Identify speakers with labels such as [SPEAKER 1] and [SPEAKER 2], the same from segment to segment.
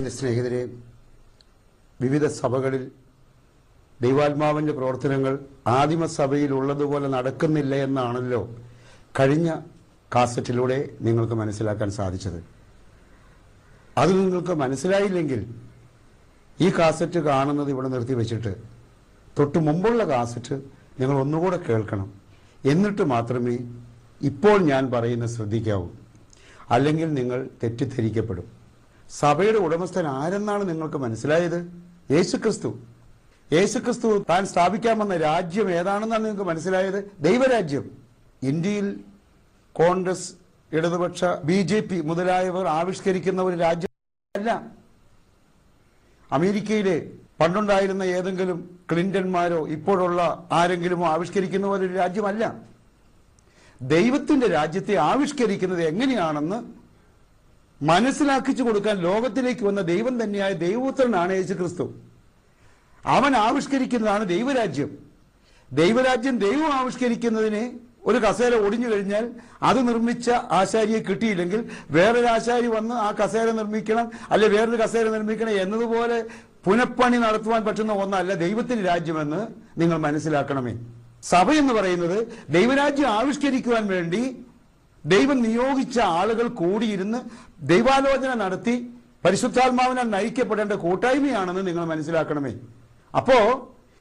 [SPEAKER 1] എൻ്റെ സ്നേഹിതരെ, വിവിധ സഭകളിൽ ദൈവാത്മാവിൻ്റെ പ്രവർത്തനങ്ങൾ ആദിമസഭയിൽ ഉള്ളതുപോലെ നടക്കുന്നില്ല എന്നാണല്ലോ കഴിഞ്ഞ കാസറ്റിലൂടെ നിങ്ങൾക്ക് മനസ്സിലാക്കാൻ സാധിച്ചത്. അത് നിങ്ങൾക്ക് മനസ്സിലായില്ലെങ്കിൽ ഈ കാസറ്റ് കാണുന്നത് ഇവിടെ നിർത്തി വെച്ചിട്ട് തൊട്ട് മുമ്പുള്ള കാസറ്റ് നിങ്ങൾ ഒന്നുകൂടെ കേൾക്കണം. എന്നിട്ട് മാത്രമേ ഇപ്പോൾ ഞാൻ പറയുന്നത് ശ്രദ്ധിക്കാവൂ. അല്ലെങ്കിൽ നിങ്ങൾ തെറ്റിദ്ധരിക്കപ്പെടും. സഭയുടെ ഉടമസ്ഥൻ ആരെന്നാണ് നിങ്ങൾക്ക് മനസ്സിലായത്? യേശുക്രിസ്തു. യേശുക്രിസ്തു താൻ സ്ഥാപിക്കാമെന്ന രാജ്യം ഏതാണെന്നാണ് നിങ്ങൾക്ക് മനസ്സിലായത്? ദൈവരാജ്യം. ഇന്ത്യയിൽ കോൺഗ്രസ്, ഇടതുപക്ഷ, BJP മുതലായവർ ആവിഷ്കരിക്കുന്ന ഒരു രാജ്യമല്ല. അമേരിക്കയിലെ പണ്ടുണ്ടായിരുന്ന ഏതെങ്കിലും ക്ലിന്റന്മാരോ ഇപ്പോഴുള്ള ആരെങ്കിലുമോ ആവിഷ്കരിക്കുന്ന ഒരു രാജ്യമല്ല. ദൈവത്തിന്റെ രാജ്യത്തെ ആവിഷ്കരിക്കുന്നത് എങ്ങനെയാണെന്ന് മനസ്സിലാക്കിച്ചു കൊടുക്കാൻ ലോകത്തിലേക്ക് വന്ന ദൈവം തന്നെയായ ദൈവപുത്രനാണ് യേശുക്രിസ്തു. അവൻ ആവിഷ്കരിക്കുന്നതാണ് ദൈവരാജ്യം. ദൈവരാജ്യം ദൈവം ആവിഷ്കരിക്കുന്നതിനെ ഒരു കസേര ഒടിഞ്ഞു കഴിഞ്ഞാൽ അത് നിർമ്മിച്ച ആശാരിയെ കിട്ടിയില്ലെങ്കിൽ വേറൊരു ആശാരി വന്ന് ആ കസേര നിർമ്മിക്കണം, അല്ലെ വേറൊരു കസേര നിർമ്മിക്കണം എന്നതുപോലെ പുനഃപ്പണി നടത്തുവാൻ പറ്റുന്ന ഒന്നല്ല ദൈവത്തിന്റെ രാജ്യമെന്ന് നിങ്ങൾ മനസ്സിലാക്കണമേ. സഭ എന്ന് പറയുന്നത് ദൈവരാജ്യം ആവിഷ്കരിക്കുവാൻ വേണ്ടി ദൈവം നിയോഗിച്ച ആളുകൾ കൂടിയിരുന്ന് ദൈവാലോചന നടത്തി പരിശുദ്ധാത്മാവിനാൽ നയിക്കപ്പെടേണ്ട കൂട്ടായ്മയാണെന്ന് നിങ്ങൾ മനസ്സിലാക്കണമേ. അപ്പോ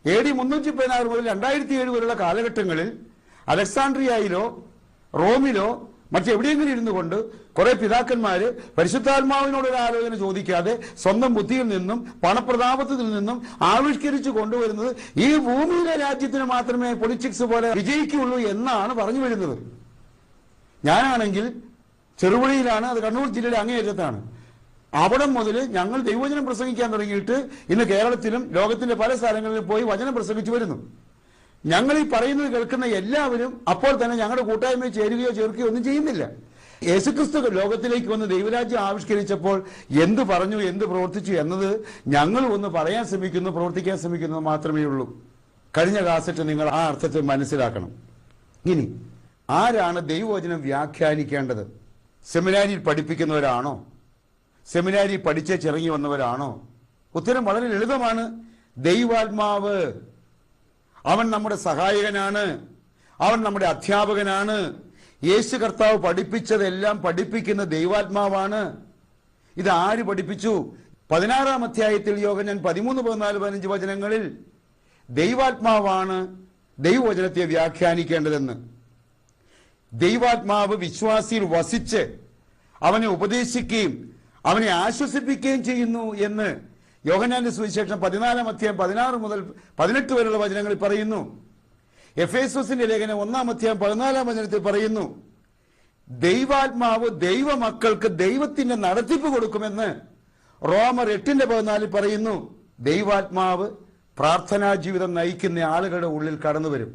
[SPEAKER 1] AD 316 മുതൽ 2007 വരെയുള്ള കാലഘട്ടങ്ങളിൽ അലക്സാണ്ട്രിയയിലോ റോമിലോ മറ്റെവിടെയെങ്കിലും ഇരുന്നു കൊണ്ട് കുറെ പിതാക്കന്മാര് പരിശുദ്ധാത്മാവിനോടൊരു ആലോചന ചോദിക്കാതെ സ്വന്തം ബുദ്ധിയിൽ നിന്നും പണപ്രതാപത്തിൽ നിന്നും ആവിഷ്കരിച്ചു കൊണ്ടുവരുന്നത് ഈ ഭൂമിയിലെ രാജ്യത്തിന് മാത്രമേ പൊളിറ്റിക്സ് പോലെ വിജയിക്കുകയുള്ളൂ എന്നാണ് പറഞ്ഞു വരുന്നത്. ഞാനാണെങ്കിൽ ചെറുപുഴയിലാണ്, അത് കണ്ണൂർ ജില്ലയുടെ അങ്ങേയറ്റത്താണ്. അവിടെ മുതൽ ഞങ്ങൾ ദൈവവചനം പ്രസംഗിക്കാൻ തുടങ്ങിയിട്ട് ഇന്ന് കേരളത്തിലും ലോകത്തിന്റെ പല സ്ഥലങ്ങളിലും പോയി വചനം പ്രസംഗിച്ചു വരുന്നു. ഞങ്ങൾ ഈ പറയുന്നത് കേൾക്കുന്ന എല്ലാവരും അപ്പോൾ തന്നെ ഞങ്ങളുടെ കൂട്ടായ്മയിൽ ചേരുകയോ ചേർക്കുകയോ ഒന്നും ചെയ്യുന്നില്ല. യേശുക്രിസ്തു ലോകത്തിലേക്ക് വന്ന് ദൈവരാജ്യം ആവിഷ്കരിച്ചപ്പോൾ എന്ത് പറഞ്ഞു, എന്ത് പ്രവർത്തിച്ചു എന്നത് ഞങ്ങൾ ഒന്ന് പറയാൻ ശ്രമിക്കുന്നു, പ്രവർത്തിക്കാൻ ശ്രമിക്കുന്നത് മാത്രമേ ഉള്ളൂ. കഴിഞ്ഞ കാസറ്റ് നിങ്ങൾ ആ അർത്ഥത്തിൽ മനസ്സിലാക്കണം. ഇനി ആരാണ് ദൈവവചനം വ്യാഖ്യാനിക്കേണ്ടത്? സെമിനാരിയിൽ പഠിപ്പിക്കുന്നവരാണോ? സെമിനാരി പഠിച്ചിറങ്ങി വന്നവരാണോ? ഉത്തരം വളരെ ലളിതമാണ്. ദൈവാത്മാവ്. അവൻ നമ്മുടെ സഹായകനാണ്, അവൻ നമ്മുടെ അധ്യാപകനാണ്. യേശു കർത്താവ് പഠിപ്പിച്ചതെല്ലാം പഠിപ്പിക്കുന്ന ദൈവാത്മാവാണ്. ഇത് ആര് പഠിപ്പിച്ചു? 16-ാം അധ്യായത്തിൽ യോഹന്നാൻ 13, 14, 15 വചനങ്ങളിൽ ദൈവാത്മാവാണ് ദൈവവചനത്തെ വ്യാഖ്യാനിക്കേണ്ടതെന്ന്. ദൈവാത്മാവ് വിശ്വാസിയിൽ വസിച്ച് അവനെ ഉപദേശിക്കുകയും അവനെ ആശ്വസിപ്പിക്കുകയും ചെയ്യുന്നു എന്ന് യോഹന്നാന്റെ സുവിശേഷം 14-ാം അധ്യായം 16 മുതൽ 18 വരെയുള്ള വചനങ്ങളിൽ പറയുന്നു. എഫേസോസിന്റെ ലേഖനം 1-ാം അധ്യായം 14-ാം വചനത്തിൽ പറയുന്നു. ദൈവാത്മാവ് ദൈവമക്കൾക്ക് ദൈവത്തിന്റെ നടത്തിപ്പ് കൊടുക്കുമെന്ന് റോമർ 8:14 പറയുന്നു. ദൈവാത്മാവ് പ്രാർത്ഥനാ ജീവിതം നയിക്കുന്ന ആളുകളുടെ ഉള്ളിൽ കടന്നു വരും.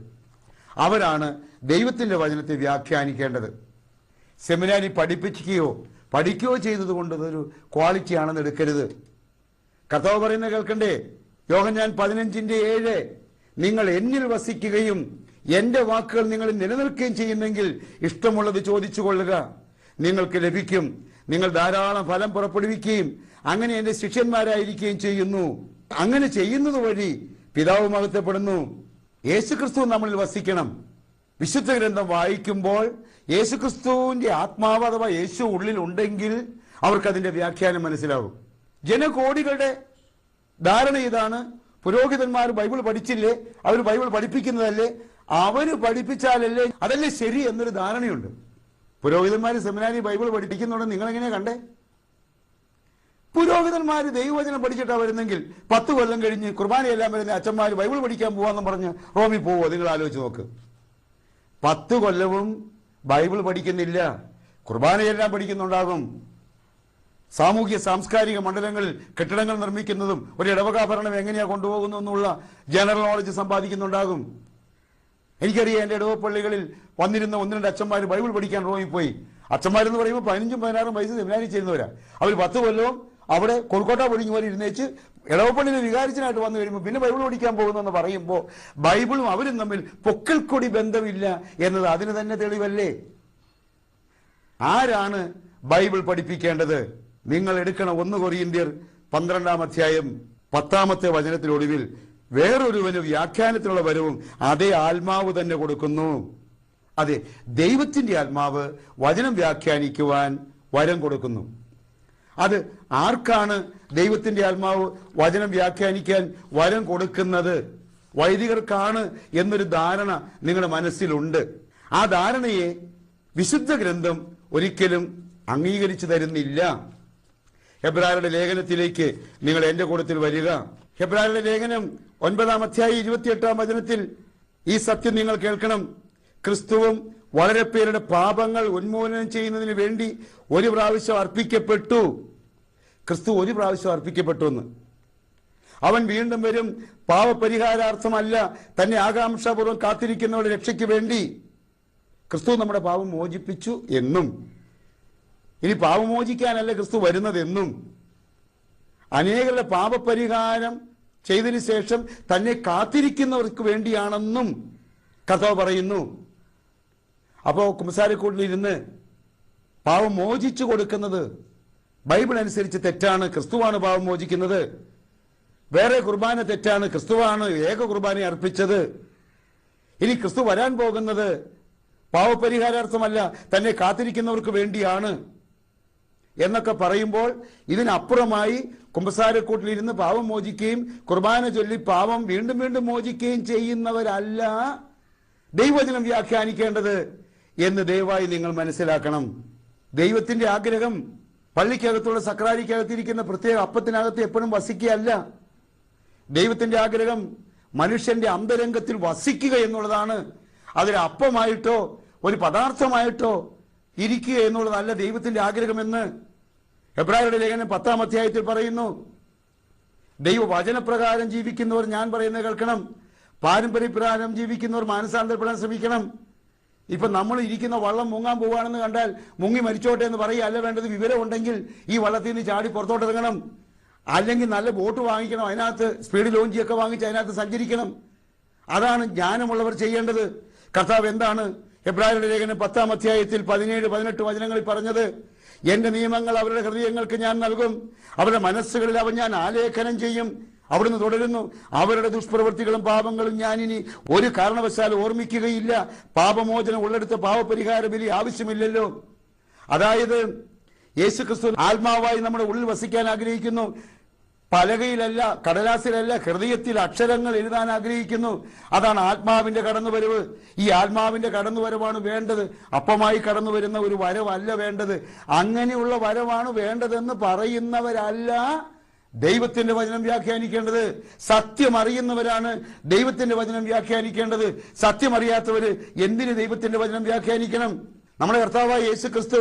[SPEAKER 1] അവരാണ് ദൈവത്തിന്റെ വചനത്തെ വ്യാഖ്യാനിക്കേണ്ടത്. സെമിനാരി പഠിക്കുകയോ ചെയ്തതുകൊണ്ട് അതൊരു ക്വാളിറ്റി ആണെന്ന് എടുക്കരുത്. കർത്താവ് പറയുന്നത് കേൾക്കണ്ടേ? യോഹന്നാൻ 15:7 നിങ്ങൾ എന്നിൽ വസിക്കുകയും എന്റെ വാക്കുകൾ നിങ്ങളിൽ നിലനിൽക്കുകയും ചെയ്യുന്നെങ്കിൽ ഇഷ്ടമുള്ളത് ചോദിച്ചു കൊള്ളുക, നിങ്ങൾക്ക് ലഭിക്കും. നിങ്ങൾ ധാരാളം ഫലം പുറപ്പെടുവിക്കുകയും അങ്ങനെ എന്റെ ശിഷ്യന്മാരായിരിക്കുകയും ചെയ്യുന്നു. അങ്ങനെ ചെയ്യുന്നത് വഴി പിതാവ് മഹത്വപ്പെടുന്നു. യേശുക്രിസ്തു നമ്മളിൽ വസിക്കണം. വിശുദ്ധ ഗ്രന്ഥം വായിക്കുമ്പോൾ യേശുക്രിസ്തുവിന്റെ ആത്മാവ് അഥവാ യേശു ഉള്ളിൽ ഉണ്ടെങ്കിൽ അവർക്കതിന്റെ വ്യാഖ്യാനം മനസ്സിലാവും. ജനകോടികളുടെ ധാരണ ഇതാണ്: പുരോഹിതന്മാർ ബൈബിൾ പഠിച്ചില്ലേ, അവർ ബൈബിൾ പഠിപ്പിക്കുന്നതല്ലേ, അവര് പഠിപ്പിച്ചാലല്ലേ അതല്ലേ ശരി എന്നൊരു ധാരണയുണ്ട്. പുരോഹിതന്മാർ സെമിനാരി ബൈബിൾ പഠിപ്പിക്കുന്നുണ്ടെന്ന് നിങ്ങളെങ്ങനെയാ കണ്ടേ? പുരോഹിതന്മാർ ദൈവവചനം പഠിച്ചിട്ടാണ് വരുന്നെങ്കിൽ 10 കൊല്ലം കഴിഞ്ഞ് കുർബാനയെല്ലാം വരുന്ന അച്ഛന്മാർ ബൈബിൾ പഠിക്കാൻ പോവാന്ന് പറഞ്ഞ് റോമിൽ പോവോ? നിങ്ങൾ ആലോചിച്ച് നോക്ക്. 10 കൊല്ലവും ബൈബിൾ പഠിക്കുന്നില്ല, കുർബാനയെല്ലാം പഠിക്കുന്നുണ്ടാകും. സാമൂഹ്യ സാംസ്കാരിക മണ്ഡലങ്ങളിൽ കെട്ടിടങ്ങൾ നിർമ്മിക്കുന്നതും ഒരു ഇടവക ഭരണം എങ്ങനെയാ കൊണ്ടുപോകുന്നു എന്നുള്ള ജനറൽ നോളജ് സമ്പാദിക്കുന്നുണ്ടാകും. എനിക്കറിയാം, എൻ്റെ ഇടവപ്പള്ളികളിൽ വന്നിരുന്ന 1-2 അച്ഛന്മാർ ബൈബിൾ പഠിക്കാൻ റോമിൽ പോയി. അച്ഛന്മാരെന്ന് പറയുമ്പോൾ 15-16 വയസ്സ് സെമിനാരി ചെയ്യുന്നവരാ. അവർ 10 കൊല്ലവും അവിടെ കൊൽക്കോട്ട പൊടിഞ്ഞു പോലെ ഇരുന്നേച്ച് ഇടവപ്പള്ളിയിൽ വികാരിച്ചനായിട്ട് വന്നു കഴിയുമ്പോൾ പിന്നെ ബൈബിൾ പഠിക്കാൻ പോകുന്നെന്ന് പറയുമ്പോൾ ബൈബിളും അവരും തമ്മിൽ പൊക്കിൾക്കൊടി ബന്ധമില്ല എന്നത് അതിന് തന്നെ തെളിവല്ലേ? ആരാണ് ബൈബിൾ പഠിപ്പിക്കേണ്ടത്? നിങ്ങൾ എടുക്കണം 1 കൊരിന്ത്യർ 12-ാം അധ്യായം 10-ാമത്തെ വചനത്തിനൊടുവിൽ വേറൊരുവന് വ്യാഖ്യാനത്തിനുള്ള വരവും അതേ ആത്മാവ് തന്നെ കൊടുക്കുന്നു. അതെ, ദൈവത്തിന്റെ ആത്മാവ് വചനം വ്യാഖ്യാനിക്കുവാൻ വരം കൊടുക്കുന്നു. അത് ആർക്കാണ് ദൈവത്തിന്റെ ആത്മാവ് വചനം വ്യാഖ്യാനിക്കാൻ വരം കൊടുക്കുന്നത്? വൈദികർക്കാണ് എന്നൊരു ധാരണ നിങ്ങളുടെ മനസ്സിലുണ്ട്. ആ ധാരണയെ വിശുദ്ധ ഗ്രന്ഥം ഒരിക്കലും അംഗീകരിച്ചു തരുന്നില്ല. ഹെബ്രായരുടെ ലേഖനത്തിലേക്ക് നിങ്ങൾ എന്റെ കൂട്ടത്തിൽ വരിക. ഹെബ്രായരുടെ ലേഖനം 9-ാം അധ്യായം 28-ാം വചനത്തിൽ ഈ സത്യം നിങ്ങൾ കേൾക്കണം. ക്രിസ്തുവും വളരെ പേരുടെ പാപങ്ങൾ ഉന്മൂലനം ചെയ്യുന്നതിന് വേണ്ടി ഒരു പ്രാവശ്യം അർപ്പിക്കപ്പെട്ടു. ക്രിസ്തു ഒരു പ്രാവശ്യം അർപ്പിക്കപ്പെട്ടു എന്ന്. അവൻ വീണ്ടും വരും. പാവപരിഹാരാർത്ഥമല്ല, തന്നെ ആകാംക്ഷാപൂർവ്വം കാത്തിരിക്കുന്നവരുടെ രക്ഷയ്ക്ക് വേണ്ടി ക്രിസ്തു നമ്മുടെ പാപം മോചിപ്പിച്ചു എന്നും, ഇനി പാപമോചിക്കാനല്ല ക്രിസ്തു വരുന്നതെന്നും, അനേകരുടെ പാപപരിഹാരം ചെയ്തതിനു ശേഷം തന്നെ കാത്തിരിക്കുന്നവർക്ക് വേണ്ടിയാണെന്നും കർത്താവ് പറയുന്നു. അപ്പോ കുമ്പസാരക്കൂട്ടിലിരുന്ന് പാവം മോചിച്ചു കൊടുക്കുന്നത് ബൈബിൾ അനുസരിച്ച് തെറ്റാണ്. ക്രിസ്തുവാണ് പാവം മോചിക്കുന്നത്. വേറെ കുർബാന തെറ്റാണ്. ക്രിസ്തുവാണ് ഏക കുർബാന അർപ്പിച്ചത്. ഇനി ക്രിസ്തു വരാൻ പോകുന്നത് പാവപരിഹാരാർത്ഥമല്ല, തന്നെ കാത്തിരിക്കുന്നവർക്ക് വേണ്ടിയാണ് എന്നൊക്കെ പറയുമ്പോൾ ഇതിനപ്പുറമായി കുമ്പസാരക്കൂട്ടിലിരുന്ന് പാവം മോചിക്കുകയും കുർബാന ചൊല്ലി പാവം വീണ്ടും വീണ്ടും മോചിക്കുകയും ചെയ്യുന്നവരല്ല ദൈവവചനം വ്യാഖ്യാനിക്കേണ്ടത് എന്ന് ദയവായി നിങ്ങൾ മനസ്സിലാക്കണം. ദൈവത്തിന്റെ ആഗ്രഹം പള്ളിക്കകത്തുള്ള സക്രാരിക്കകത്തിരിക്കുന്ന പ്രത്യേക അപ്പത്തിനകത്ത് എപ്പോഴും വസിക്കുകയല്ല. ദൈവത്തിന്റെ ആഗ്രഹം മനുഷ്യന്റെ അന്തരംഗത്തിൽ വസിക്കുക എന്നുള്ളതാണ്. അതൊരു അപ്പമായിട്ടോ ഒരു പദാർത്ഥമായിട്ടോ ഇരിക്കുക എന്നുള്ളതല്ല ദൈവത്തിന്റെ ആഗ്രഹമെന്ന് ഹെബ്രായരുടെ ലേഖനം 10-ാം അധ്യായത്തിൽ പറയുന്നു. ദൈവവചനപ്രകാരം ജീവിക്കുന്നവർ ഞാൻ പറയുന്നത് കേൾക്കണം. പാരമ്പര്യപ്രകാരം ജീവിക്കുന്നവർ മാനസാന്തരപ്പെടാൻ ശ്രമിക്കണം. ഇപ്പൊ നമ്മൾ ഇരിക്കുന്ന വള്ളം മുങ്ങാൻ പോവുകയാണെന്ന് കണ്ടാൽ മുങ്ങി മരിച്ചോട്ടെ എന്ന് പറയുകയല്ല വേണ്ടത്. വിവരമുണ്ടെങ്കിൽ ഈ വള്ളത്തിൽ നിന്ന് ചാടി പുറത്തോട്ടിറങ്ങണം. അല്ലെങ്കിൽ നല്ല ബോട്ട് വാങ്ങിക്കണം, അതിനകത്ത് സ്പീഡ് ലോഞ്ചിയൊക്കെ വാങ്ങിച്ച് അതിനകത്ത് സഞ്ചരിക്കണം. അതാണ് ജ്ഞാനമുള്ളവർ ചെയ്യേണ്ടത്. കർത്താവ് എന്താണ് ഹെബ്രായരുടെ ലേഖനം 10-ാം അധ്യായത്തിൽ 17-18 വചനങ്ങളിൽ പറഞ്ഞത്? എന്റെ നിയമങ്ങൾ അവരുടെ ഹൃദയങ്ങൾക്ക് ഞാൻ നൽകും, അവരുടെ മനസ്സുകളിൽ അവൻ ഞാൻ ആലേഖനം ചെയ്യും. അവിടുന്ന് തുടരുന്നു, അവരുടെ ദുഷ്പ്രവൃത്തികളും പാപങ്ങളും ഞാൻ ഇനി ഒരു കാരണവശാലും ഓർമ്മിക്കുകയില്ല. പാപമോചനം ഉള്ളിടത്ത് പാപപരിഹാര ബലി ആവശ്യമില്ലല്ലോ. അതായത് യേശുക്രിസ്തു ആത്മാവായി നമ്മുടെ ഉള്ളിൽ വസിക്കാൻ ആഗ്രഹിക്കുന്നു. പലകയിലല്ല, കടലാസിലല്ല, ഹൃദയത്തിൽ അക്ഷരങ്ങൾ എഴുതാൻ ആഗ്രഹിക്കുന്നു. അതാണ് ആത്മാവിന്റെ കടന്നുവരവ്. ഈ ആത്മാവിന്റെ കടന്നുവരവാണ് വേണ്ടത്. അപ്പമായി കടന്നു വരുന്ന ഒരു വരവല്ല വേണ്ടത്. അങ്ങനെയുള്ള വരവാണ് വേണ്ടതെന്ന് പറയുന്നവരല്ല ദൈവത്തിന്റെ വചനം വ്യാഖ്യാനിക്കേണ്ടത്. സത്യം അറിയുന്നവരാണ് ദൈവത്തിന്റെ വചനം വ്യാഖ്യാനിക്കേണ്ടത്. സത്യം അറിയാത്തവര് എന്തിന് ദൈവത്തിന്റെ വചനം വ്യാഖ്യാനിക്കണം? നമ്മുടെ കർത്താവായ യേശു ക്രിസ്തു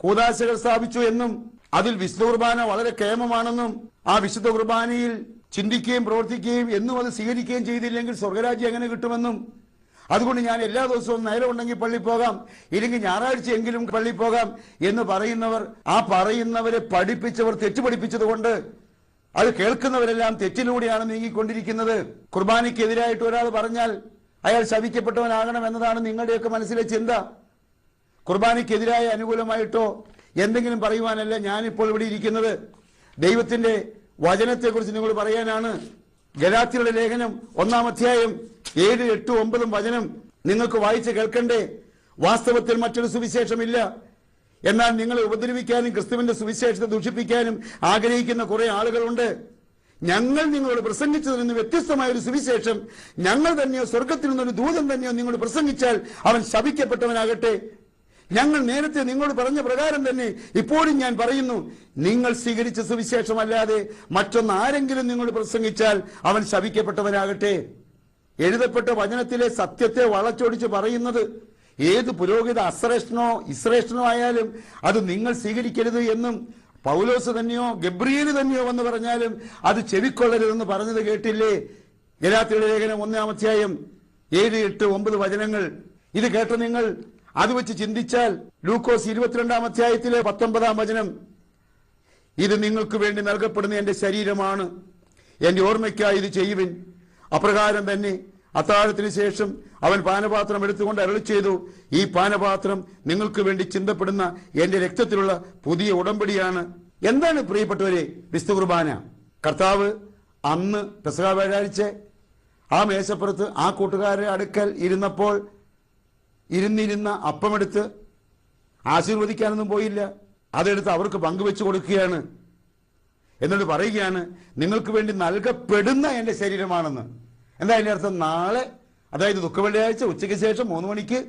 [SPEAKER 1] കൂദാശകൾ സ്ഥാപിച്ചു എന്നും അതിൽ വിശുദ്ധ കുർബാന വളരെ കേമമാണെന്നും ആ വിശുദ്ധ കുർബാനയിൽ ചിന്തിക്കുകയും പ്രവർത്തിക്കുകയും എന്നും അത് സ്വീകരിക്കുകയും ചെയ്തില്ലെങ്കിൽ സ്വർഗരാജ്യം എങ്ങനെ കിട്ടുമെന്നും, അതുകൊണ്ട് ഞാൻ എല്ലാ ദിവസവും നേരം ഉണ്ടെങ്കിൽ പള്ളി പോകാം, ഇല്ലെങ്കിൽ ഞായറാഴ്ചയെങ്കിലും പള്ളി പോകാം എന്ന് പറയുന്നവർ, ആ പറയുന്നവരെ പഠിപ്പിച്ചവർ തെറ്റ് പഠിപ്പിച്ചത് കൊണ്ട് അത് കേൾക്കുന്നവരെല്ലാം തെറ്റിലൂടെയാണ് നീങ്ങിക്കൊണ്ടിരിക്കുന്നത്. കുർബാനയ്ക്കെതിരായിട്ട് ഒരാൾ പറഞ്ഞാൽ അയാൾ ശപിക്കപ്പെട്ടവനാകണം എന്നതാണ് നിങ്ങളുടെയൊക്കെ മനസ്സിലെ ചിന്ത. കുർബാനയ്ക്കെതിരായ അനുകൂലമായിട്ടോ എന്തെങ്കിലും പറയുവാനല്ല ഞാനിപ്പോൾ ഇവിടെ ഇരിക്കുന്നത്. ദൈവത്തിന്റെ വചനത്തെക്കുറിച്ച് നിങ്ങൾ പറയാനാണ്. ഗലാത്യരുടെ ലേഖനം 1-ാം അധ്യായം 7, 8, 9 വചനം നിങ്ങൾക്ക് വായിച്ച് കേൾക്കണ്ടേ? വാസ്തവത്തിൽ മറ്റൊരു സുവിശേഷമില്ല, എന്നാൽ നിങ്ങളെ ഉപദ്രവിക്കാനും ക്രിസ്തുവിന്റെ സുവിശേഷത്തെ ദൂഷിപ്പിക്കാനും ആഗ്രഹിക്കുന്ന കുറെ ആളുകളുണ്ട്. ഞങ്ങൾ നിങ്ങളോട് പ്രസംഗിച്ചതിൽ നിന്ന് വ്യത്യസ്തമായ ഒരു സുവിശേഷം ഞങ്ങൾ തന്നെയോ സ്വർഗത്തിൽ നിന്നൊരു ദൂതൻ തന്നെയോ നിങ്ങളോട് പ്രസംഗിച്ചാൽ അവൻ ശപിക്കപ്പെട്ടവനാകട്ടെ. ഞങ്ങൾ നേരത്തെ നിങ്ങളോട് പറഞ്ഞ പ്രകാരം തന്നെ ഇപ്പോഴും ഞാൻ പറയുന്നു, നിങ്ങൾ സ്വീകരിച്ച സുവിശേഷമല്ലാതെ മറ്റൊന്ന് ആരെങ്കിലും നിങ്ങളോട് പ്രസംഗിച്ചാൽ അവൻ ശപിക്കപ്പെട്ടവനാകട്ടെ. എഴുതപ്പെട്ട വചനത്തിലെ സത്യത്തെ വളച്ചൊടിച്ച് പറയുന്നത് ഏത് പുരോഹിത അശ്രേഷ്ഠനോ ഇശ്രേഷ്ഠനോ ആയാലും അത് നിങ്ങൾ സ്വീകരിക്കരുത് എന്നും പൗലോസ് തന്നെയോ ഗബ്രിയേൽ തന്നെയോ എന്ന് പറഞ്ഞാലും അത് ചെവിക്കൊള്ളരുതെന്ന് പറഞ്ഞത് കേട്ടില്ലേ? ഗലാത്യരുടെ ലേഖനം 1-ാം അധ്യായം 7, 8, 9 വചനങ്ങൾ. ഇത് കേട്ട നിങ്ങൾ അത് വെച്ച് ചിന്തിച്ചാൽ ലൂക്കോസ് 22-ാം അധ്യായത്തിലെ 19-ാം വചനം, ഇത് നിങ്ങൾക്ക് വേണ്ടി നൽകപ്പെടുന്ന എന്റെ ശരീരമാണ്, എന്റെ ഓർമ്മയ്ക്കായി ഇത് ചെയ്യുവിൻ. അപ്രകാരം തന്നെ അത്താഴത്തിന് ശേഷം അവൻ പാനപാത്രം എടുത്തുകൊണ്ട് അരുളി ചെയ്തു, ഈ പാനപാത്രം നിങ്ങൾക്ക് വേണ്ടി ചിന്തപ്പെടുന്ന എന്റെ രക്തത്തിലുള്ള പുതിയ ഉടമ്പടിയാണ്. എന്താണ് പ്രിയപ്പെട്ടവരെ വിശുദ്ധ കുർബാന? കർത്താവ് അന്ന് പെസഹ വ്യാഴാഴ്ച ആ മേശപ്പുറത്ത് ആ കൂട്ടുകാരുടെ അടുക്കൽ ഇരുന്നപ്പോൾ ഇരുന്നിരുന്ന അപ്പമെടുത്ത് ആശീർവദിക്കാനൊന്നും പോയില്ല. അതെടുത്ത് അവർക്ക് പങ്കുവെച്ചു കൊടുക്കുകയാണ്. എന്നിട്ട് പറയുകയാണ്, നിങ്ങൾക്ക് വേണ്ടി നൽകപ്പെടുന്ന എൻ്റെ ശരീരമാണെന്ന്. എന്താ അതിൻ്റെ അർത്ഥം? നാളെ, അതായത് ദുഃഖവെള്ളിയാഴ്ച ഉച്ചയ്ക്ക് ശേഷം 3 മണിക്ക്